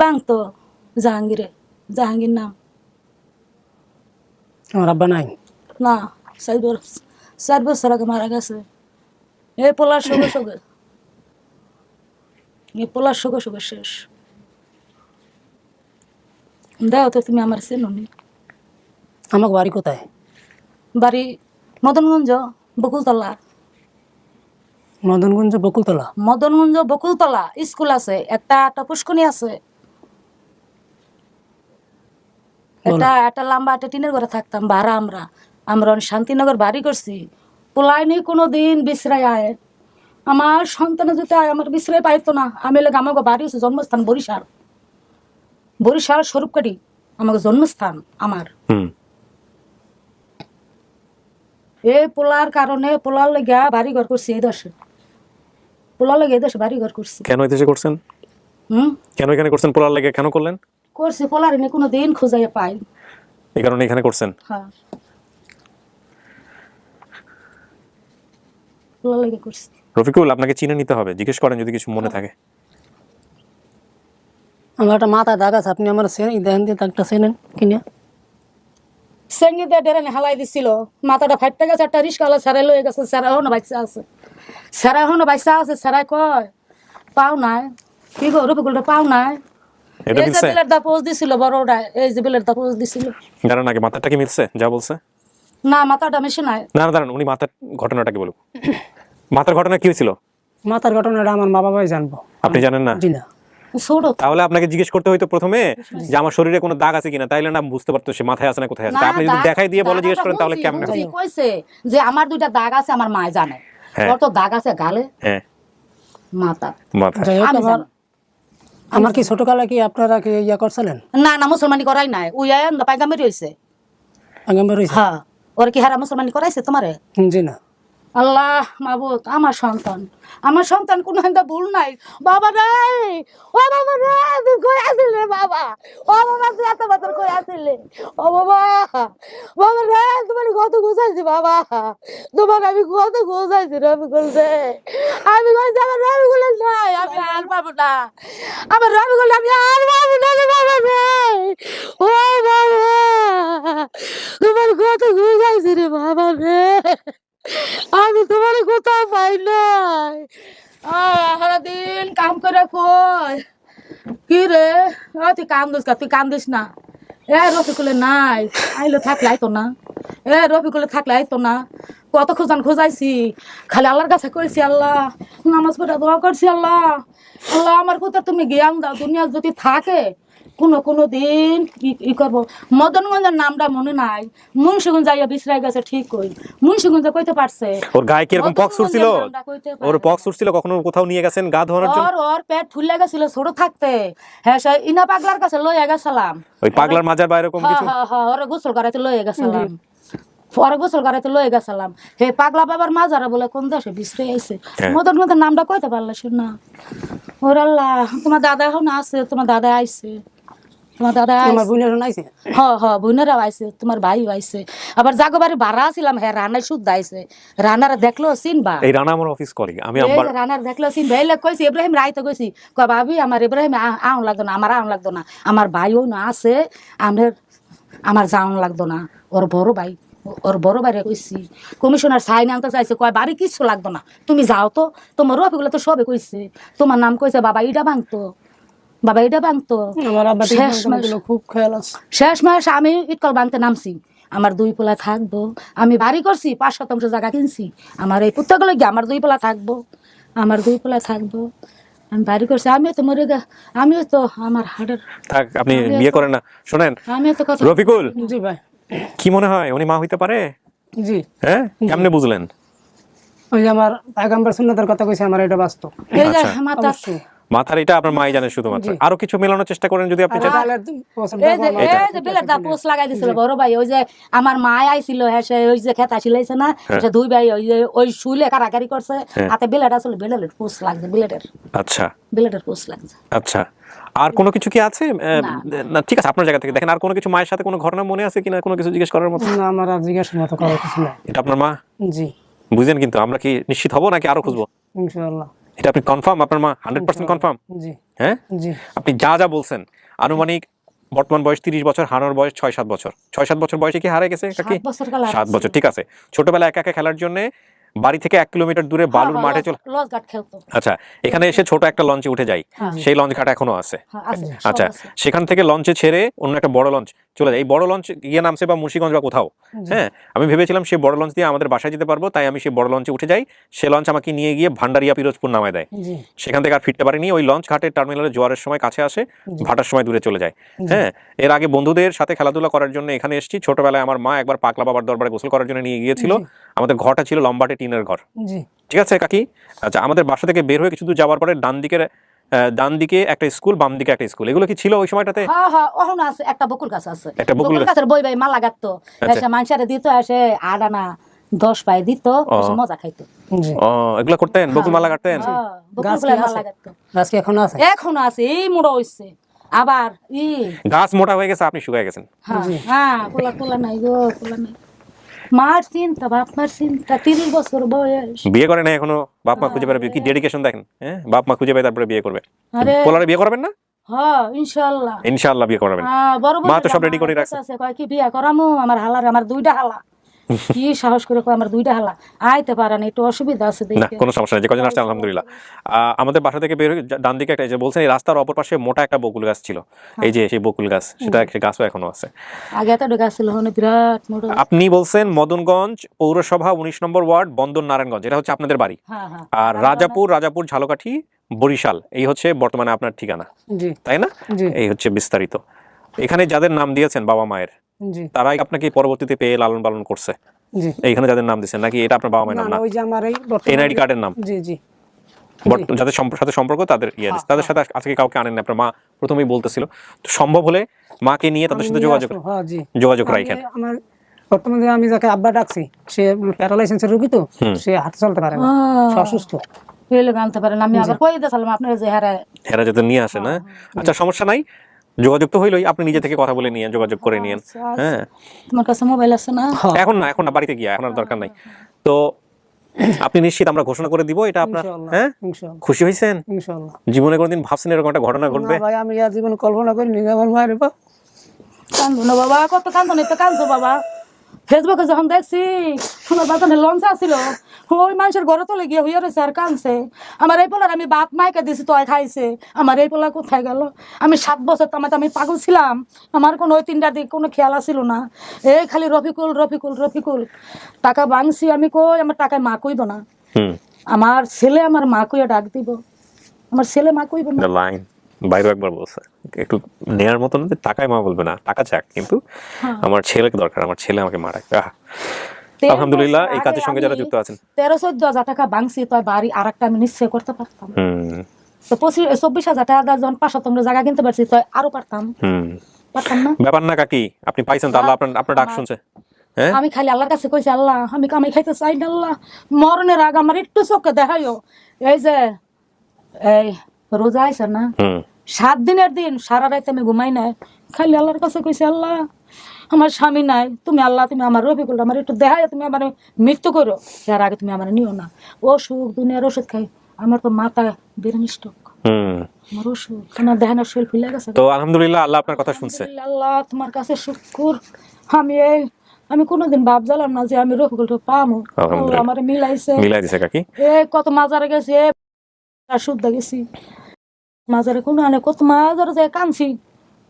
বাংতো জাহাঙ্গীরে, জাহাঙ্গীর নাম। আমার আব্বা নাই। না, 4 বছর আগে মারা গেছে। এই পোলার সঙ্গে সঙ্গে এই পোলার সুখে সুখে শেষ। দাও তো তুমি আমার চেনো নি। আমার বাড়ি কোথায়? বাড়ি মদনগঞ্জ বকুলতলা। মদনগঞ্জ বকুলতলা। মদনগঞ্জ বকুলতলা স্কুল আছে, একটা পুষ্কনি আছে, একটা লম্বা একটা টিনের ঘরে থাকতাম ভাড়া। আমরা শান্তিনগর বাড়ি করছি। পোলাইনি কোনো দিন বিশ্রায় আয়, আমার সন্তানে যদি আয় আমার বিশ্রায় পাইতো না। আমি লোক আমাকে বাড়ি হচ্ছে জন্মস্থান বরিশাল স্বরূপকাঠি আমাকে জন্মস্থান আমার। এই পোলার কারণে পোলার লেগে বাড়ি ঘর করছি এই দেশে, পোলার লেগে এই দেশে বাড়ি ঘর করছি। কেন এই দেশে করছেন? কেন এখানে করছেন? পোলার লেগে কেন করলেন? করছি পোলার এনে কোনো দিন খুঁজাইয়া পাই, এই কারণে এখানে করছেন। হ্যাঁ পোলার লেগে করছি। রফিকুল, আপনাকে চিনে নিতে হবে, জিজ্ঞেস করেন যদি কিছু মনে থাকে। আমার একটা মাথায় দাগ আছে, আপনি আমার দেখেন দিয়ে দাগটা চেনেন কিনা? সেঙ্গিতে ডেরে হালাই দিছিল, মাথাটা ফাইটটা গেছে। একটা রিস্কাওয়ালা স্যারে লয়ে গেছে, স্যারা এখনো বাচ্চা আছে, স্যারা এখনো বাচ্চা আছে। স্যারাই কয় পাও নাই, কি গো রফিকুলটা পাও নাই। এই যে বিলের দা পোজ দিছিল বড়টা, এই যে বিলের দা পোজ দিছিল। দাঁড়ান আগে, মাথাটা কি মিলছে যা বলছে? না মাথাটা মিশে নাই। না দাঁড়ান, উনি মাথার ঘটনাটা কি বলুন। মাথার ঘটনা কি হয়েছিল? মাথার ঘটনাটা আমার মা বাবাই জানবো, আপনি জানেন না? জি না। তাহলে আপনাকে জিজ্ঞেস করতে হইতো প্রথমে যে আমার শরীরে কোনো দাগ আছে কিনা, তাইলে না বুঝতে পারতো সে মাথায় আছে না কোথায় আছে। আপনি যদি দেখাই দিয়ে বলে জিজ্ঞেস করেন তাহলে কেমন হবে? কইছে যে আমার দুইটা দাগ আছে, আমার মা জানে। ওর তো দাগ আছে গালে, হ্যাঁ মাথা। আমার কি ছোটকালে কি আপনারা কি ইয়া করছিলেন? না না, মুসলমানি করাই নাই, উইয়া পায়গামেরি হইছে। পায়গামেরি হইছে? হ্যাঁ। ওর কি হারা মুসলমানি করাইছে তোমারে? জি না। আল্লাহ মাবুদ, আমার সন্তান কোনো একটা ভুল নাই। বাবা রে, ও বাবা রে, তুই কই আসিলে বাবা? ও বাবা তুই এত বছর কই আসিলে? ও বাবা, বাবা রে তোমার কত গোছাইছি বাবা, তোমার আমি কত গোছাইছি রবিকুল রে। আমি কইছি আমার রবিকুল নাই, আমি আর পাবো না, আমার রবিকুল আমি আর পাবো না রে বাবা রে। ও বাবা তোমার কত গোছাইছি রে বাবা রে, আমি তোমার কোথাও পাই নাই। সারাদিন কাম করে কই কি রে, তুই কান্দিস না। রফিকুলে নাই, আইলে থাকলে আইতো না। রফিকুলে থাকলে আইতো না। কত খোঁজাইছি, খালি আল্লাহর কাছে কইছি আল্লাহ, নামাজ পড়া দোয়া করছি আল্লাহ, আল্লাহ আমার কোথা তুমি জ্ঞান দাও, দুনিয়া যদি থাকে কোনো দিন ই করবো। মদনগঞ্জের নামটা মনে নাই, মুন্সিগঞ্জ যাইয়া বিশ্রাই গেছে ঠিক কই, মুন্সিগঞ্জ কইতে পারছে। ওর গায়ে কি এরকম পক্স উঠছিল? ওর পক্স উঠছিল, কখনো কোথাও নিয়ে গেছেন গা ধোয়ানোর জন্য? ওর পেট ফুলে গেছিল ছোট থাকতে। হ্যাঁ ইনা পাগলার কাছে লইয়া গেছিলাম, ওই পাগলার মাজার বাইরে এরকম কিছু? হ্যাঁ ওরে গোসল করাইতে লইয়া গেছিলাম, পরে গোসল করাইতে লইয়া গেছিলাম। হে পাগলা বাবার মাজারা বলে কোন দেশে বিশ্রে আইছে, মদনগঞ্জের নামটা কইতে পারলে না। ওর আল্লাহ, তোমার দাদা এখন আছে, তোমার দাদা আইছে, তোমার দাদা বোনেরাও আইছে, তোমার ভাইও আইছে। আবার জাগোবাড়ি ভাড়া ছিলাম, হ্যাঁ রানার শুদ্ধ আইছে। রানারা দেখলো চিনবা, এই রানা আমার অফিস কলিগ। আমি রানার দেখলো চিনবা, এই কইছি ইব্রাহিম রাইতে কইছি, কয় ভাবি আমার ইব্রাহিম আউন লাগতো না, আমার আউন লাগতো না, আমার ভাইও না আছে, আমার যাওন লাগতো না। ওর বড় ভাইরে কইছি, কমিশনার সাইন আনতে চাইছে, কয় বাড়ি কিছু লাগতো না, তুমি যাও তো। তোমার রফিকুল্লাহ তো সবে কইছে, তোমার নাম কইছে, বাবা ইটা ভাঙতো, বাবা এটা ভাঙতো। শেষ মাস আমি ইটকল বাঁধতে নামছি, আমার 2 পোলা থাকবো। আমি বাড়ি করছি, 5 শতাংশ জায়গা কিনছি, আমার এই পুত্রগুলো গিয়ে আমার 2 পোলা থাকবো, আমার 2 পোলা থাকবো। আমি বাড়ি করছি, আমিও তো মরে গা, আমিও তো আমার হাড়ের থাক। আপনি বিয়ে করেন না? শোনেন আমিও তো কথা। রফিকুল, জি ভাই, কি মনে হয় উনি মা হইতে পারে? জি। হ্যাঁ, কেমনে বুঝলেন? ওই যে আমার পয়গম্বর সুন্নতের কথা কইছে, আমার এটা বাস্তব। এই যে মাথা মাথার এটা আপনার মাই জানে শুধুমাত্র। আরো কিছু মেলানোর চেষ্টা করেন যদি আপনি চান। এই যে বিলের দা পোস্ট লাগাই দিছিল বড় ভাই, ওই যে আমার মা আইছিল, হ্যাঁ ওই যে খেতা ছিলাইছে না, 2 ভাই ওই শুইলে কারাকারি করছে, হাতে বিলেট আসলে বিলেটের পোস্ট লাগছে, বিলেটের। আচ্ছা, বিলেটের পোস্ট লাগছে। আচ্ছা, আর কোনো কিছু কি আছে? না ঠিক আছে, আপনার জায়গা থেকে দেখেন আর কোনো কিছু মায়ের সাথে কোনো ঘটনা মনে আছে কিনা, কোনো কিছু জিজ্ঞেস করার মতো? না, আমার আর জিজ্ঞাসার মতো করার কিছু নাই। এটা আপনার মা? জি। বুঝেন, কিন্তু আমরা কি নিশ্চিত হব নাকি আরো খুঁজবো? ইনশাআল্লাহ। এটা আপনি কনফার্ম আপনার মা 100% কনফার্ম? জি। হ্যাঁ জি। আপনি যা বলছেন, আনুমানিক বর্তমান বয়স 30 বছর, হারানোর বয়স 6-7 বছর। 6-7 বছর বয়সে কি হারিয়ে গেছে? 7 বছর। ঠিক আছে। ছোটবেলায় একা একা খেলার জন্য বাড়ি থেকে 1 কিলোমিটার দূরে বালুর মাঠে চলে লজ ঘাট খেলতো। আচ্ছা, এখানে এসে ছোট একটা লঞ্চে উঠে যাই, সেই লঞ্চ ঘাট এখনো আছে। হ্যাঁ, আছে, সব আচ্ছা, আছে। সেখান থেকে লঞ্চে ছেড়ে অন্য একটা বড় লঞ্চ চলে যায়। এই বড় লঞ্চ গিয়ে নামছে বা মুন্সিগঞ্জ বা কোথাও। হ্যাঁ, আমি ভেবেছিলাম সেই বড় লঞ্চ দিয়ে আমাদের বাসায় যেতে পারবো, তাই আমি সেই বড় লঞ্চে উঠে যাই। সে লঞ্চ আমাকে নিয়ে গিয়ে ভান্ডারিয়া পিরোজপুর নামায় দেয়। সেখান থেকে আর ফিরতে পারিনি। ওই লঞ্চ ঘাটের টার্মিনালে জোয়ারের সময় কাছে আসে, ভাটার সময় দূরে চলে যায়। হ্যাঁ, এর আগে বন্ধুদের সাথে খেলাধুলা করার জন্য এখানে এসেছি। ছোটবেলায় আমার মা একবার পাকলা বাবার দরবারে গোসল করার জন্য নিয়ে গিয়েছিল। আমাদের ঘরটা ছিল লম্বাটে টিনের ঘর। ঠিক আছে কাকি? আচ্ছা, আমাদের বাসা থেকে বের হয়ে কিছু দূর যাওয়ার পরে ডান দিকে একটা স্কুল, বাম দিকে একটা স্কুল, এগুলো কি ছিল ওই সময়টাতে? হ্যাঁ হ্যাঁ, ওখানে আছে একটা বকুল গাছ আছে। একটা বকুল গাছ। গাছের বই মালা গাঁথতো, আচ্ছা। এসে মানুষের দিত, এসে 8 আনা 10 পাই দিত, এসে মজা খাইতো। এগুলো করতেন, বকুল মালা কাটতেন? বকুলগুলা মালা গাঁথতো। গাছ কি এখনো আছে? এখনো আছে, এই মোড়া হইছে আবার গাছ মোটা হয়ে গেছে, আপনি শুকায় গেছেন। হ্যাঁ, কোলা নাই গো, কোলা নাই। মার চিন্তা, বাপ মার চিন্তা, 30 বছর বয়স। বিয়ে করে না এখনো? বাপ মা খুঁজে পাবে কি ডেডিকেশন দেখেন। হ্যাঁ, বাপ মা খুঁজে পায় তারপরে বিয়ে করবে। পোলারে বিয়ে করবেন না? হ্যাঁ, ইনশাআল্লাহ। ইনশাআল্লাহ বিয়ে করবেন। বড় মা তো সব রেডি করে রাখছে। আছে, কয় কি বিয়ে করামু? আমার হালার, আমার 2টা হালা। কি সাহস করে কয় আমার 2টা হালা আইতে পারে না, একটু অসুবিধা আছে না, দেখে। কোনো সমস্যা নেই, যে কজন আসছে আলহামদুলিল্লাহ। আমাদের বাসা থেকে বের হয়ে ডান দিকে একটা, যে বলছেন এই রাস্তার অপর পাশে মোটা একটা বকুল গাছ ছিল, এই যে সেই বকুল গাছ, সেটা একটা গাছও এখনো আছে। আগে এত গাছ ছিল, হনে বিরাট মোটা। আপনি বলছেন মদনগঞ্জ পৌরসভা 19 নম্বর ওয়ার্ড, বন্দর নারায়ণগঞ্জ, এটা হচ্ছে আপনাদের বাড়ি। আর রাজাপুর ঝালকাঠি বরিশাল, এই হচ্ছে বর্তমানে আপনার ঠিকানা, তাই না? এই হচ্ছে বিস্তারিত। এখানে যাদের নাম দিয়েছেন বাবা মায়ের, তারাই আপনাকে পরবর্তীতে পেয়ে লালন পালন করছে? এইখানে যাদের নাম দিয়েছেন, নাকি এটা আপনার বাবা মায়ের নাম? না, ওই যে আমার এই এনআইডি কার্ডের নাম। যাদের সাথে সম্পর্ক তাদের তাদের সাথে আজকে কাউকে আনেন না। আপনার মা প্রথমেই বলতেছিল, তো সম্ভব হলে মাকে নিয়ে তাদের সাথে যোগাযোগ রাখেন। আমার বর্তমানে আমি যাকে আব্বা ডাকছি, সে প্যারালাইসিসের রোগী, তো সে হাঁটতে চলতে পারে না, অসুস্থ, আনতে পারেন। আমি আবার কই দিয়েছিলাম আপনার যে হেরা যাতে নিয়ে আসে না। আচ্ছা, সমস্যা নাই, যোগাযোগ তো হইলই, আপনি নিজে থেকে কথা বলে নিয়ে যোগাযোগ করে নিয়েন। হ্যাঁ, তোমার কাছে মোবাইল আছে না? এখন না, বাড়িতে গিয়া, এখন আর দরকার নাই। তো আপনি নিশ্চিত আমরা ঘোষণা করে দিব এটা আপনার? হ্যাঁ, খুশি হয়েছেন? ইনশাআল্লাহ। জীবনে কোনোদিন ভাবছেন এরকম একটা ঘটনা ঘটবে? ভাই, আমি আর জীবনে কল্পনা করিনি আমার মায়ের বাবা। কান্দো না বাবা, কত কান্দো না, তো কান্দছো বাবা। ফেসবুকে যখন দেখছি আমার বাজানে লঞ্চ আসছিল, ওই মানুষের ঘরে তলে গিয়ে হইয়া রয়েছে আর কানছে। আমার এই পোলার আমি ভাত মাইকে দিছি, তো খাইছে। আমার এই পোলা কোথায় গেল? আমি 7 বছর তামাতে আমি পাগল ছিলাম, আমার কোনো ওই 3টার দিকে কোনো খেয়াল আসছিল না। এই খালি রফিকুল টাকা ভাঙছি। আমি কই আমার টাকায় মা কইব না, আমার ছেলে আমার মা কইয়া ডাক দিব, আমার ছেলে মা কইব না। লাইন বাইরে একবার বলছে, একটু নেয়ার মতো না, টাকায় মা বলবে না, টাকা চাক, কিন্তু আমার ছেলেকে দরকার, আমার ছেলে আমাকে মা রাখবে। আলহামদুলিল্লাহ, এই কাজের সঙ্গে যারা যুক্ত আছেন। 13-14 হাজার টাকা ভাঙছি, তো বাড়ি আর একটা আমি নিশ্চয় করতে পারতাম। তো 24,000 টাকা যখন 5 জায়গা কিনতে পারছি, তো আরো পারতাম না। ব্যাপার না কাকি, আপনি পাইছেন তো, আল্লাহ আপনার ডাক শুনছে। আমি খালি আল্লাহর কাছে কইছি, আল্লাহ আমি কামাই খাইতে চাই না, আল্লাহ মরণের আগে আমার একটু চোখে দেখাইও। এই যে এই রোজা আইছে না, 7 দিনের দিন সারা রাত আমি ঘুমাই নাই, খালি আল্লাহর কাছে কইছি, আল্লাহ আমার স্বামী নাই, তুমি আল্লাহ তুমি আমার রফিকুল আমার একটু দেখাই, তুমি আমার মৃত্যু করো, এর আগে তুমি আমার নিও না। অসুখ দুনিয়ার ওষুধ খাই, আমার তো মাথা ব্রেন স্ট্রোক, আমার অসুখ, আমার দেহানোর শরীর ফুলে গেছে। তো আলহামদুলিল্লাহ, আল্লাহ আপনার কথা শুনছে। আল্লাহ তোমার কাছে শুকর। আমি কোনোদিন ভাবছিলাম না যে আমি রফিকুলটা পামু, আল্লাহ আমার মিলাই দিছে কাকি। কত মাজারে গেছি, শুদ্ধ গেছি মাজারে, কত মাজারে যায় কানছি,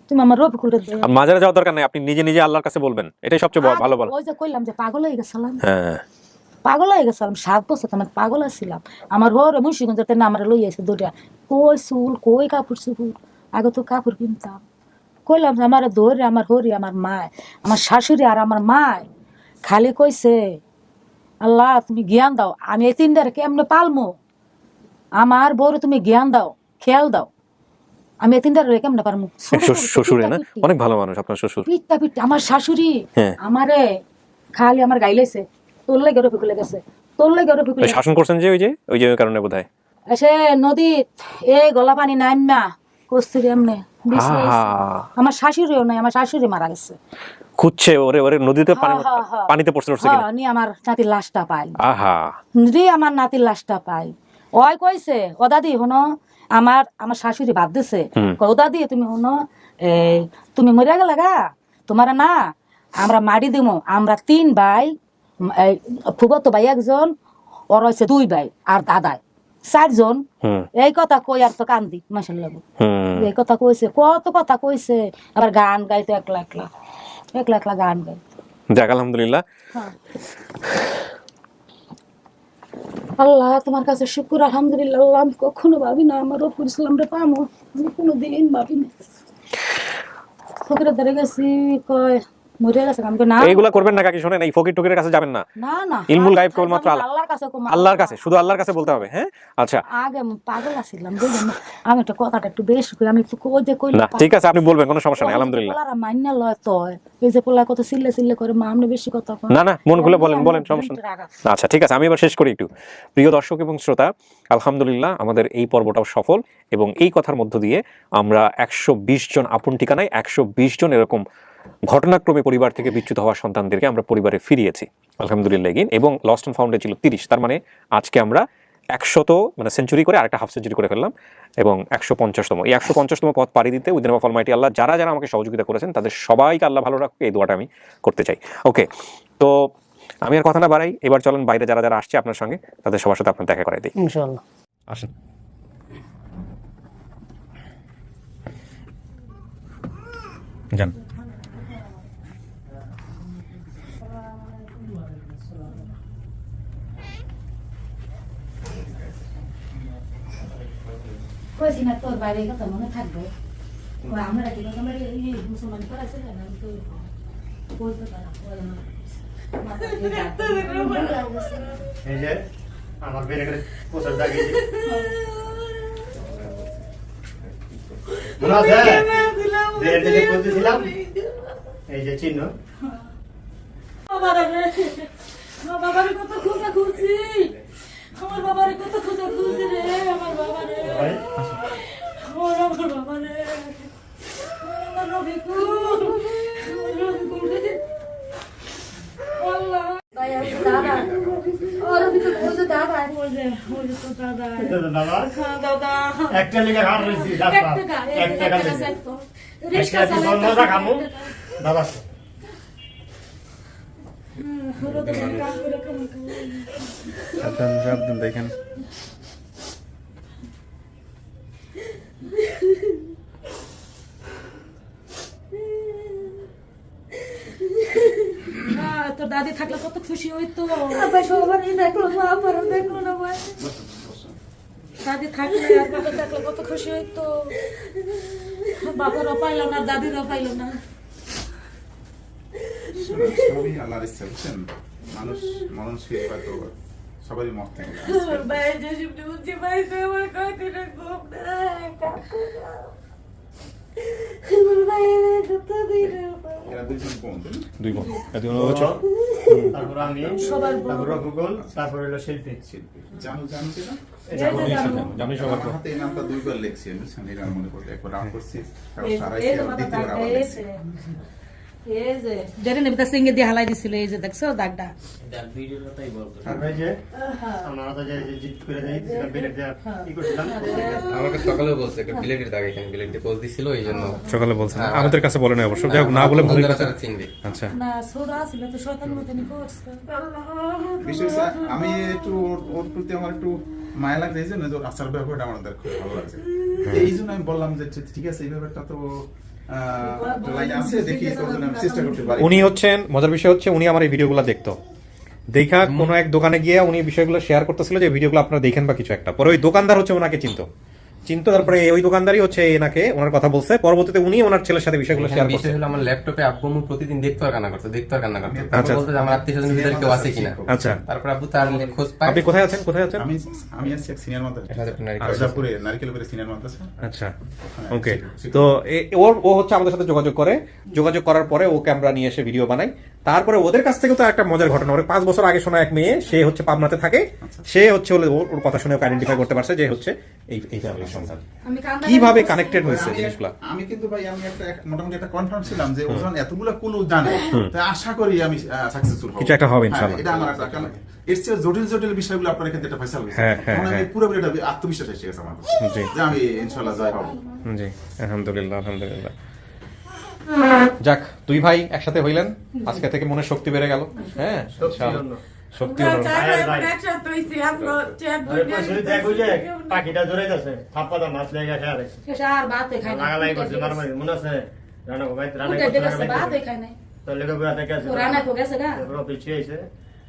তুমি আমার রফিকুলটা দে। মাজারে যাওয়ার দরকার নাই, আপনি নিজে আল্লাহর কাছে বলবেন, এটাই সবচেয়ে ভালো বলা। ওই যে কইলাম যে পাগল হয়ে গেছিলাম, হ্যাঁ পাগল হয়ে গেছিলাম, 7 বছর আমার পাগল ছিলাম। আমার ঘরে মুন্সিগঞ্জের না আমার লই আইছে 2টা, কই চুল কই কাপড় চুপুর, আগে তো কাপড় কিনতাম। কইলাম যে আমার ধরে আমার হরি আমার মায়, আমার শাশুড়ি আর আমার মায় খালি কইছে, আল্লাহ তুমি জ্ঞান দাও, আমি এই 3টারে কেমনে পালমো, আমার বউরে তুমি জ্ঞান দাও, খেয়াল দাও, আমি এই 3টারে কেমনে পারমু। শ্বশুরে না অনেক ভালো মানুষ আপনার শ্বশুর। পিঠটা আমার শাশুড়ি আমারে খালি আমার গাইলেছে, তোর লাগে রফিকুলে গেছে, তোর লাগে রফিকুলে শাসন করছেন যে ওই যে কারণে বোধহয় এসে নদীত এই গলা পানি নাইমা কস্তুরি এমনে আমার শাশুড়িও নাই, আমার শাশুড়ি মারা গেছে। খুঁজছে ওরে নদীতে পানিতে পড়ছে কিনা, নি আমার নাতির লাশটা পাই, আহা নি আমার নাতির লাশটা পাই। ওই কইছে, ও দাদি হনো, আমার শাশুড়ি বাদ দিছে, ও দাদি তুমি হনো, তুমি মরিয়া গেলে গা, তোমার না আমরা মারি দিব, আমরা 3 ভাই, ফুফাতো ভাই একজন, ওর হয়েছে 2 ভাই আর দাদাই 4 জন। এই কথা কই আর তো কান্দি মাশাআল্লাহ। এই কথা কইছে, কত কথা কইছে, আবার গান গাইতো একলা একলা গান গাই। যাক আলহামদুলিল্লাহ। আল্লাহ তোমার কাছে শুকর আলহামদুলিল্লাহ। আল্লাহ আমি কখনো ভাবি না আমার রফিকুল ইসলাম রে পামো, আমি কোনোদিন ভাবি না। ফকিরের দ্বারে গেছি, কয় মরে গেছে, আমি কই না এইগুলা করবেন না কাকি, শুনেন এই ফকির টকিরের কাছে যাবেন না। না না, ইলমুল গায়েব কেবলমাত্র আল্লাহর কাছে। আল্লাহর কাছে, শুধু আল্লাহর কাছে বলতে হবে। হ্যাঁ আচ্ছা, আগে আমি পাগল আছিলাম, বুঝলেন? আমি একটা কথাটা একটু বেশি কই, আমি একটু কই যে কই না ঠিক আছে, আপনি বলবেন, কোনো সমস্যা নাই আলহামদুলিল্লাহ। পোলারা মাইন্না লয় তো, এই যে পোলা কত চিল্লে করে মা আমনে বেশি কথা কয়। না মন খুলে বলেন সমস্যা নেই। আচ্ছা ঠিক আছে, আমি এবার শেষ করি একটু। প্রিয় দর্শক এবং শ্রোতা, আলহামদুলিল্লাহ আমাদের এই পর্বটাও সফল, এবং এই কথার মধ্য দিয়ে আমরা 120 জন আপন ঠিকানায় 120 জন এরকম ঘটনাক্রমে পরিবার থেকে বিচ্যুত হওয়া সন্তানদেরকে আমরা পরিবারে ফিরিয়েছি আলহামদুলিল্লাহ। এবং লস্ট অ্যান্ড ফাউন্ডে ছিল 30, তার মানে আজকে আমরা 100 মানে সেঞ্চুরি করে আরেকটা হাফ সেঞ্চুরি করে ফেললাম, এবং 150তম এই 150তম পথ পাড়ি দিতে উইদিন অফ অলমাইটি আল্লাহ যারা আমাকে সহযোগিতা করেছেন তাদের সবাইকে আল্লাহ ভালো রাখুক, এই দোয়াটা আমি করতে চাই। ওকে, তো আমি আর কথা না বাড়াই, এবার চলেন বাইরে যারা আসছে আপনার সঙ্গে তাদের সবার সাথে আপনার দেখা করে দিই ইনশাআল্লাহ। আসেন। যান। কইছি না তোর বাইরে কথা মনে থাকবে, ওই আমরা কি আমরা এই মুসলমান করাইছে না, আমি তো বলতে পারা ওই আমার এই যে আমার বেরে করে পোষার দাগে মনে আছে বেরে দিলে বলতেছিলাম, এই যে চিহ্ন। বাবারে কত খোঁজা খুঁজছি, আমার বাবারে কত খোঁজা খুঁজছি রে, আমার বাবারে, আমার বাবারে, আমার রফিকুল রে, আল্লাহ দাদা, ওর রফিকুল বলছে দাদা, বলছে তো দাদা, দাদা একটা লেগে হার রইছি রাস্তা, এক টাকা লেগে রিকশা চালাতে মজা খামু দাদা। দেখেন তোর দাদি থাকলে কত খুশি হইতো, সবারই দেখলো, বাবারও দেখলো না ভাই, দাদি থাকলে আর বাবা থাকলে কত খুশি হইতো, বাবারও পাইলো না দাদিরও পাইলো না। সবই আল্লাহর ইচ্ছা, বুঝছেন? মানুষ মরণশীল, হয়তো সবারই মরতে হবে। ভাই যে শুনতে বুঝছি ভাই তো আমার কয়দিন ঘুম নাই, এরা দুইজন কোন? দুই বোন, তারপর আমি, তারপর রফিকুল, তারপর হলো শিল্পী। জানো কিনা? জানি সবার আমার হাতে এই নামটা 2 বার লিখছি, বুঝছেন? এরা মনে করতে একবার রাম করছি, তারপর সারাইছি, আর দ্বিতীয়বার আবার লিখছি। এই যে যেটা নেবে তার সঙ্গে দিয়ে হালাই দিছিল, এই যে দেখছো দাগটা, ভিডিওর কথাই বলবো। তারপর যে আমরা তো যে জিত করে যাইছিলাম বেরে দেয়া কি করছিলাম, আমাকে সকালে বলছে একটা বিলেটের দাগ, এখানে বিলেটে পোজ দিছিল, এই জন্য সকালে বলছেন, আমাদের কাছে বলে না অবশ্য, যাই হোক না বলে ভালো কথা চিনবে। আচ্ছা না ছোড়া ছিল তো শয়তান মতনই করছে। বিষয় হচ্ছে, আমি একটু ওর প্রতি আমার একটু মায়া লাগছে, এই জন্য যে ওর আচার ব্যবহারটা আমাদের খুব ভালো লাগছে, এই জন্য আমি বললাম যে ঠিক আছে, এই ব্যাপারটা তো লাইনে আছে, দেখি কতদিন আমি চেষ্টা করতে পারি। উনি হচ্ছেন, মজার বিষয় হচ্ছে উনি আমার এই ভিডিওগুলো দেখতো, দেখা কোনো এক দোকানে গিয়ে উনি বিষয়গুলো শেয়ার করতেছিল যে ভিডিওগুলো আপনারা দেখেন বা কিছু একটা, পরে ওই দোকানদার হচ্ছে ওনাকে চিনতো, তারপরে ওই দোকানদারই হচ্ছে এনাকে ওনার কথা বলছে, পরবর্তীতে উনি ওনার ছেলের সাথে বিষয়গুলো শেয়ার করছে। বিষয় হলো আমার ল্যাপটপে আব্বু প্রতিদিন দেখতো আর কান্না করতো, তারপর বলতো যে আমার আত্মীয়স্বজন ভিতরে কেউ আছে কিনা। আচ্ছা, তারপর আব্বু তার খোঁজ পায়। আপনি কোথায় আছেন? আমি আছি এক সিনিয়র মাদ্রাসা, রাজাপুরে নারকেলপুরে সিনিয়র মাদ্রাসা। আচ্ছা, ওকে। তো ও হচ্ছে আমাদের সাথে যোগাযোগ করার পরে ওকে আমরা নিয়ে এসে ভিডিও বানাই। তারপরে ওদের কাছ থেকে তো একটা মজার ঘটনা, 5 বছর আগে শোনা এক মেয়ে, সে হচ্ছে পাবনাতে থাকে, সে হচ্ছে ওর কথা শুনে আইডেন্টিফাই করতে পারছে যে হচ্ছে এই ফ্যামিলির সন্তান। কিভাবে কানেক্টেড হয়েছে জিনিসগুলো? আমি কিন্তু ভাই আমি একটা মোটামুটি একটা কনফার্ম ছিলাম যে ওজন এতগুলো কুলু জানে, তাই আশা করি আমি সাকসেসফুল হব, কিছু একটা হবে ইনশাআল্লাহ। এটা আমার একটা, কারণ এর চেয়ে জটিল বিষয়গুলো আপনার এখানে একটা ফয়সালা হয়েছে, আমি পুরোপুরি এটা আত্মবিশ্বাস এসে গেছে আমার, যে আমি ইনশাআল্লাহ জয় হব। জি আলহামদুলিল্লাহ। যাক, 2 ভাই একসাথে হইলেন, আজকে থেকে মনে শক্তি বেড়ে গেল। হ্যাঁ, সত্যি আমরা হলো না। চার ভাই ভাই। একসাথে হইছি, আমরা চেয়ার আরে পয়সা দেখো যে পাখিটা ধরে গেছে থাপ্পাটা মাছ লেগে খেয়ে আছে সে আর ভাতে খায় না লাগালাই করছে মারামারি মনে আছে রানা ভাই রানা উঠে গেছে ভাতে খায় না তো লেগে বুয়া থেকে আছে ও রান্না করে গেছে গা পুরো পিছিয়ে আছে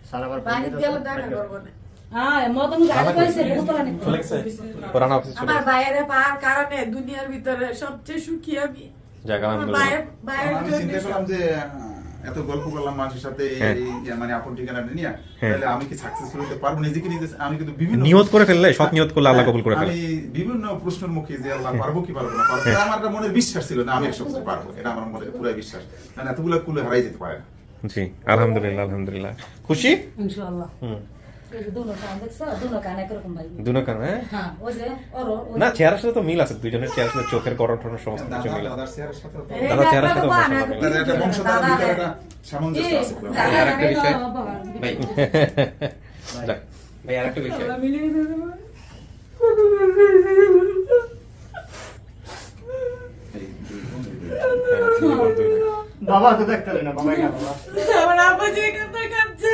সারা বার বাড়ি গেলে দেখা করবো না। হ্যাঁ মদন গাড়ি কইছে ভূতরা নি চলে গেছে রানা অফিসে চলে আমার গেছে। বাইরে পাওয়ার কারণে দুনিয়ার ভিতরে সবচেয়ে সুখী আমি। যাক আমার আলহামদুলিল্লাহ। বাইরের আমি জন্য চিন্তা করলাম যে এত গল্প করলাম মানুষের সাথে হ্যাঁ। মানে আপন ঠিকানাটা নিয়ে হ্যাঁ। তাহলে আমি কি সাকসেসফুল হতে পারবো নিজেকে নিজে আমি কিন্তু বিভিন্ন নিয়ত করে ফেললে সৎ নিয়ত করলে আল্লাহ কবুল করে ফেলে। আমি বিভিন্ন প্রশ্নের মুখে যে আল্লাহ পারবো কি পারবো না পারবো না, আমার একটা মনের বিশ্বাস ছিল না আমি 100% পারবো, এটা আমার মনে পুরো বিশ্বাস, মানে এতগুলো কুলে হারাই যেতে পারে না। জি আলহামদুলিল্লাহ আলহামদুলিল্লাহ। খুশি? ইনশাআল্লাহ হুম। এই যে দুনো কান দেখছো দুনো কান একরকম ভাই দুনো কান হ্যাঁ? হ্যাঁ ওই যে না চেহারার সাথে তো মিল আছে, দুইজনের চেহারার সাথে চোখের গঠন সমস্ত কিছু মিল আছে। দাদার চেহারার সাথে তো- দাদা চেহারার সাথে মাশাআল্লাহ মিল আছে। দাদার একটা বংশধারার ভিতরে একটা সামঞ্জস্য আছে পুরো। ভাই আরেকটা বিষয় ভাই যাক, ভাই আরেকটা বিষয় বাবা তো দেখতে না বাবা না বাবা আমার আব্বা যে কথা কাঁদছে।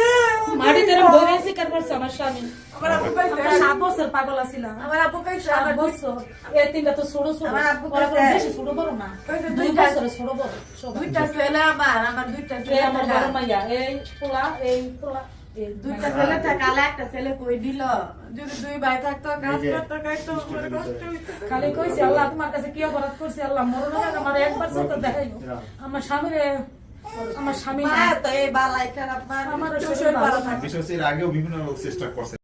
মাটি তেরে ধরে শিকার করছে আমার স্বামী আমার আব্বু কইছে, আমরা 7 বছর পাগল ছিলাম আমার আব্বু কইছে, 7 আমার বছর এই তিনটা তো ছোট ছোট আমার আব্বু ওরা কোনো কইছে, বেশি ছোট বড় না কইছে 2 দুইটা- বছরের ছোট বড় সব দুইটা ছেলে আমার দুইটা এই ছেলে আমার বড় মাইয়া এই পোলা এই দুইটা ছেলে থাকালে একটা ছেলে কই দিল, যদি দুই ভাই থাকতো কাজ করতো খাইতো আমার কষ্ট হইতো। খালি কইছে আল্লাহ তোমার কাছে কি অপরাধ করছে আল্লাহ মরণ আমার একবার চোখে দেখাইও আমার স্বামী মা তো এই বালাই খারাপ মা আমার আমার শরীর শরীর ভালো ভালো থাকে। বিশেষ করে এর আগেও বিভিন্ন লোক চেষ্টা করছে।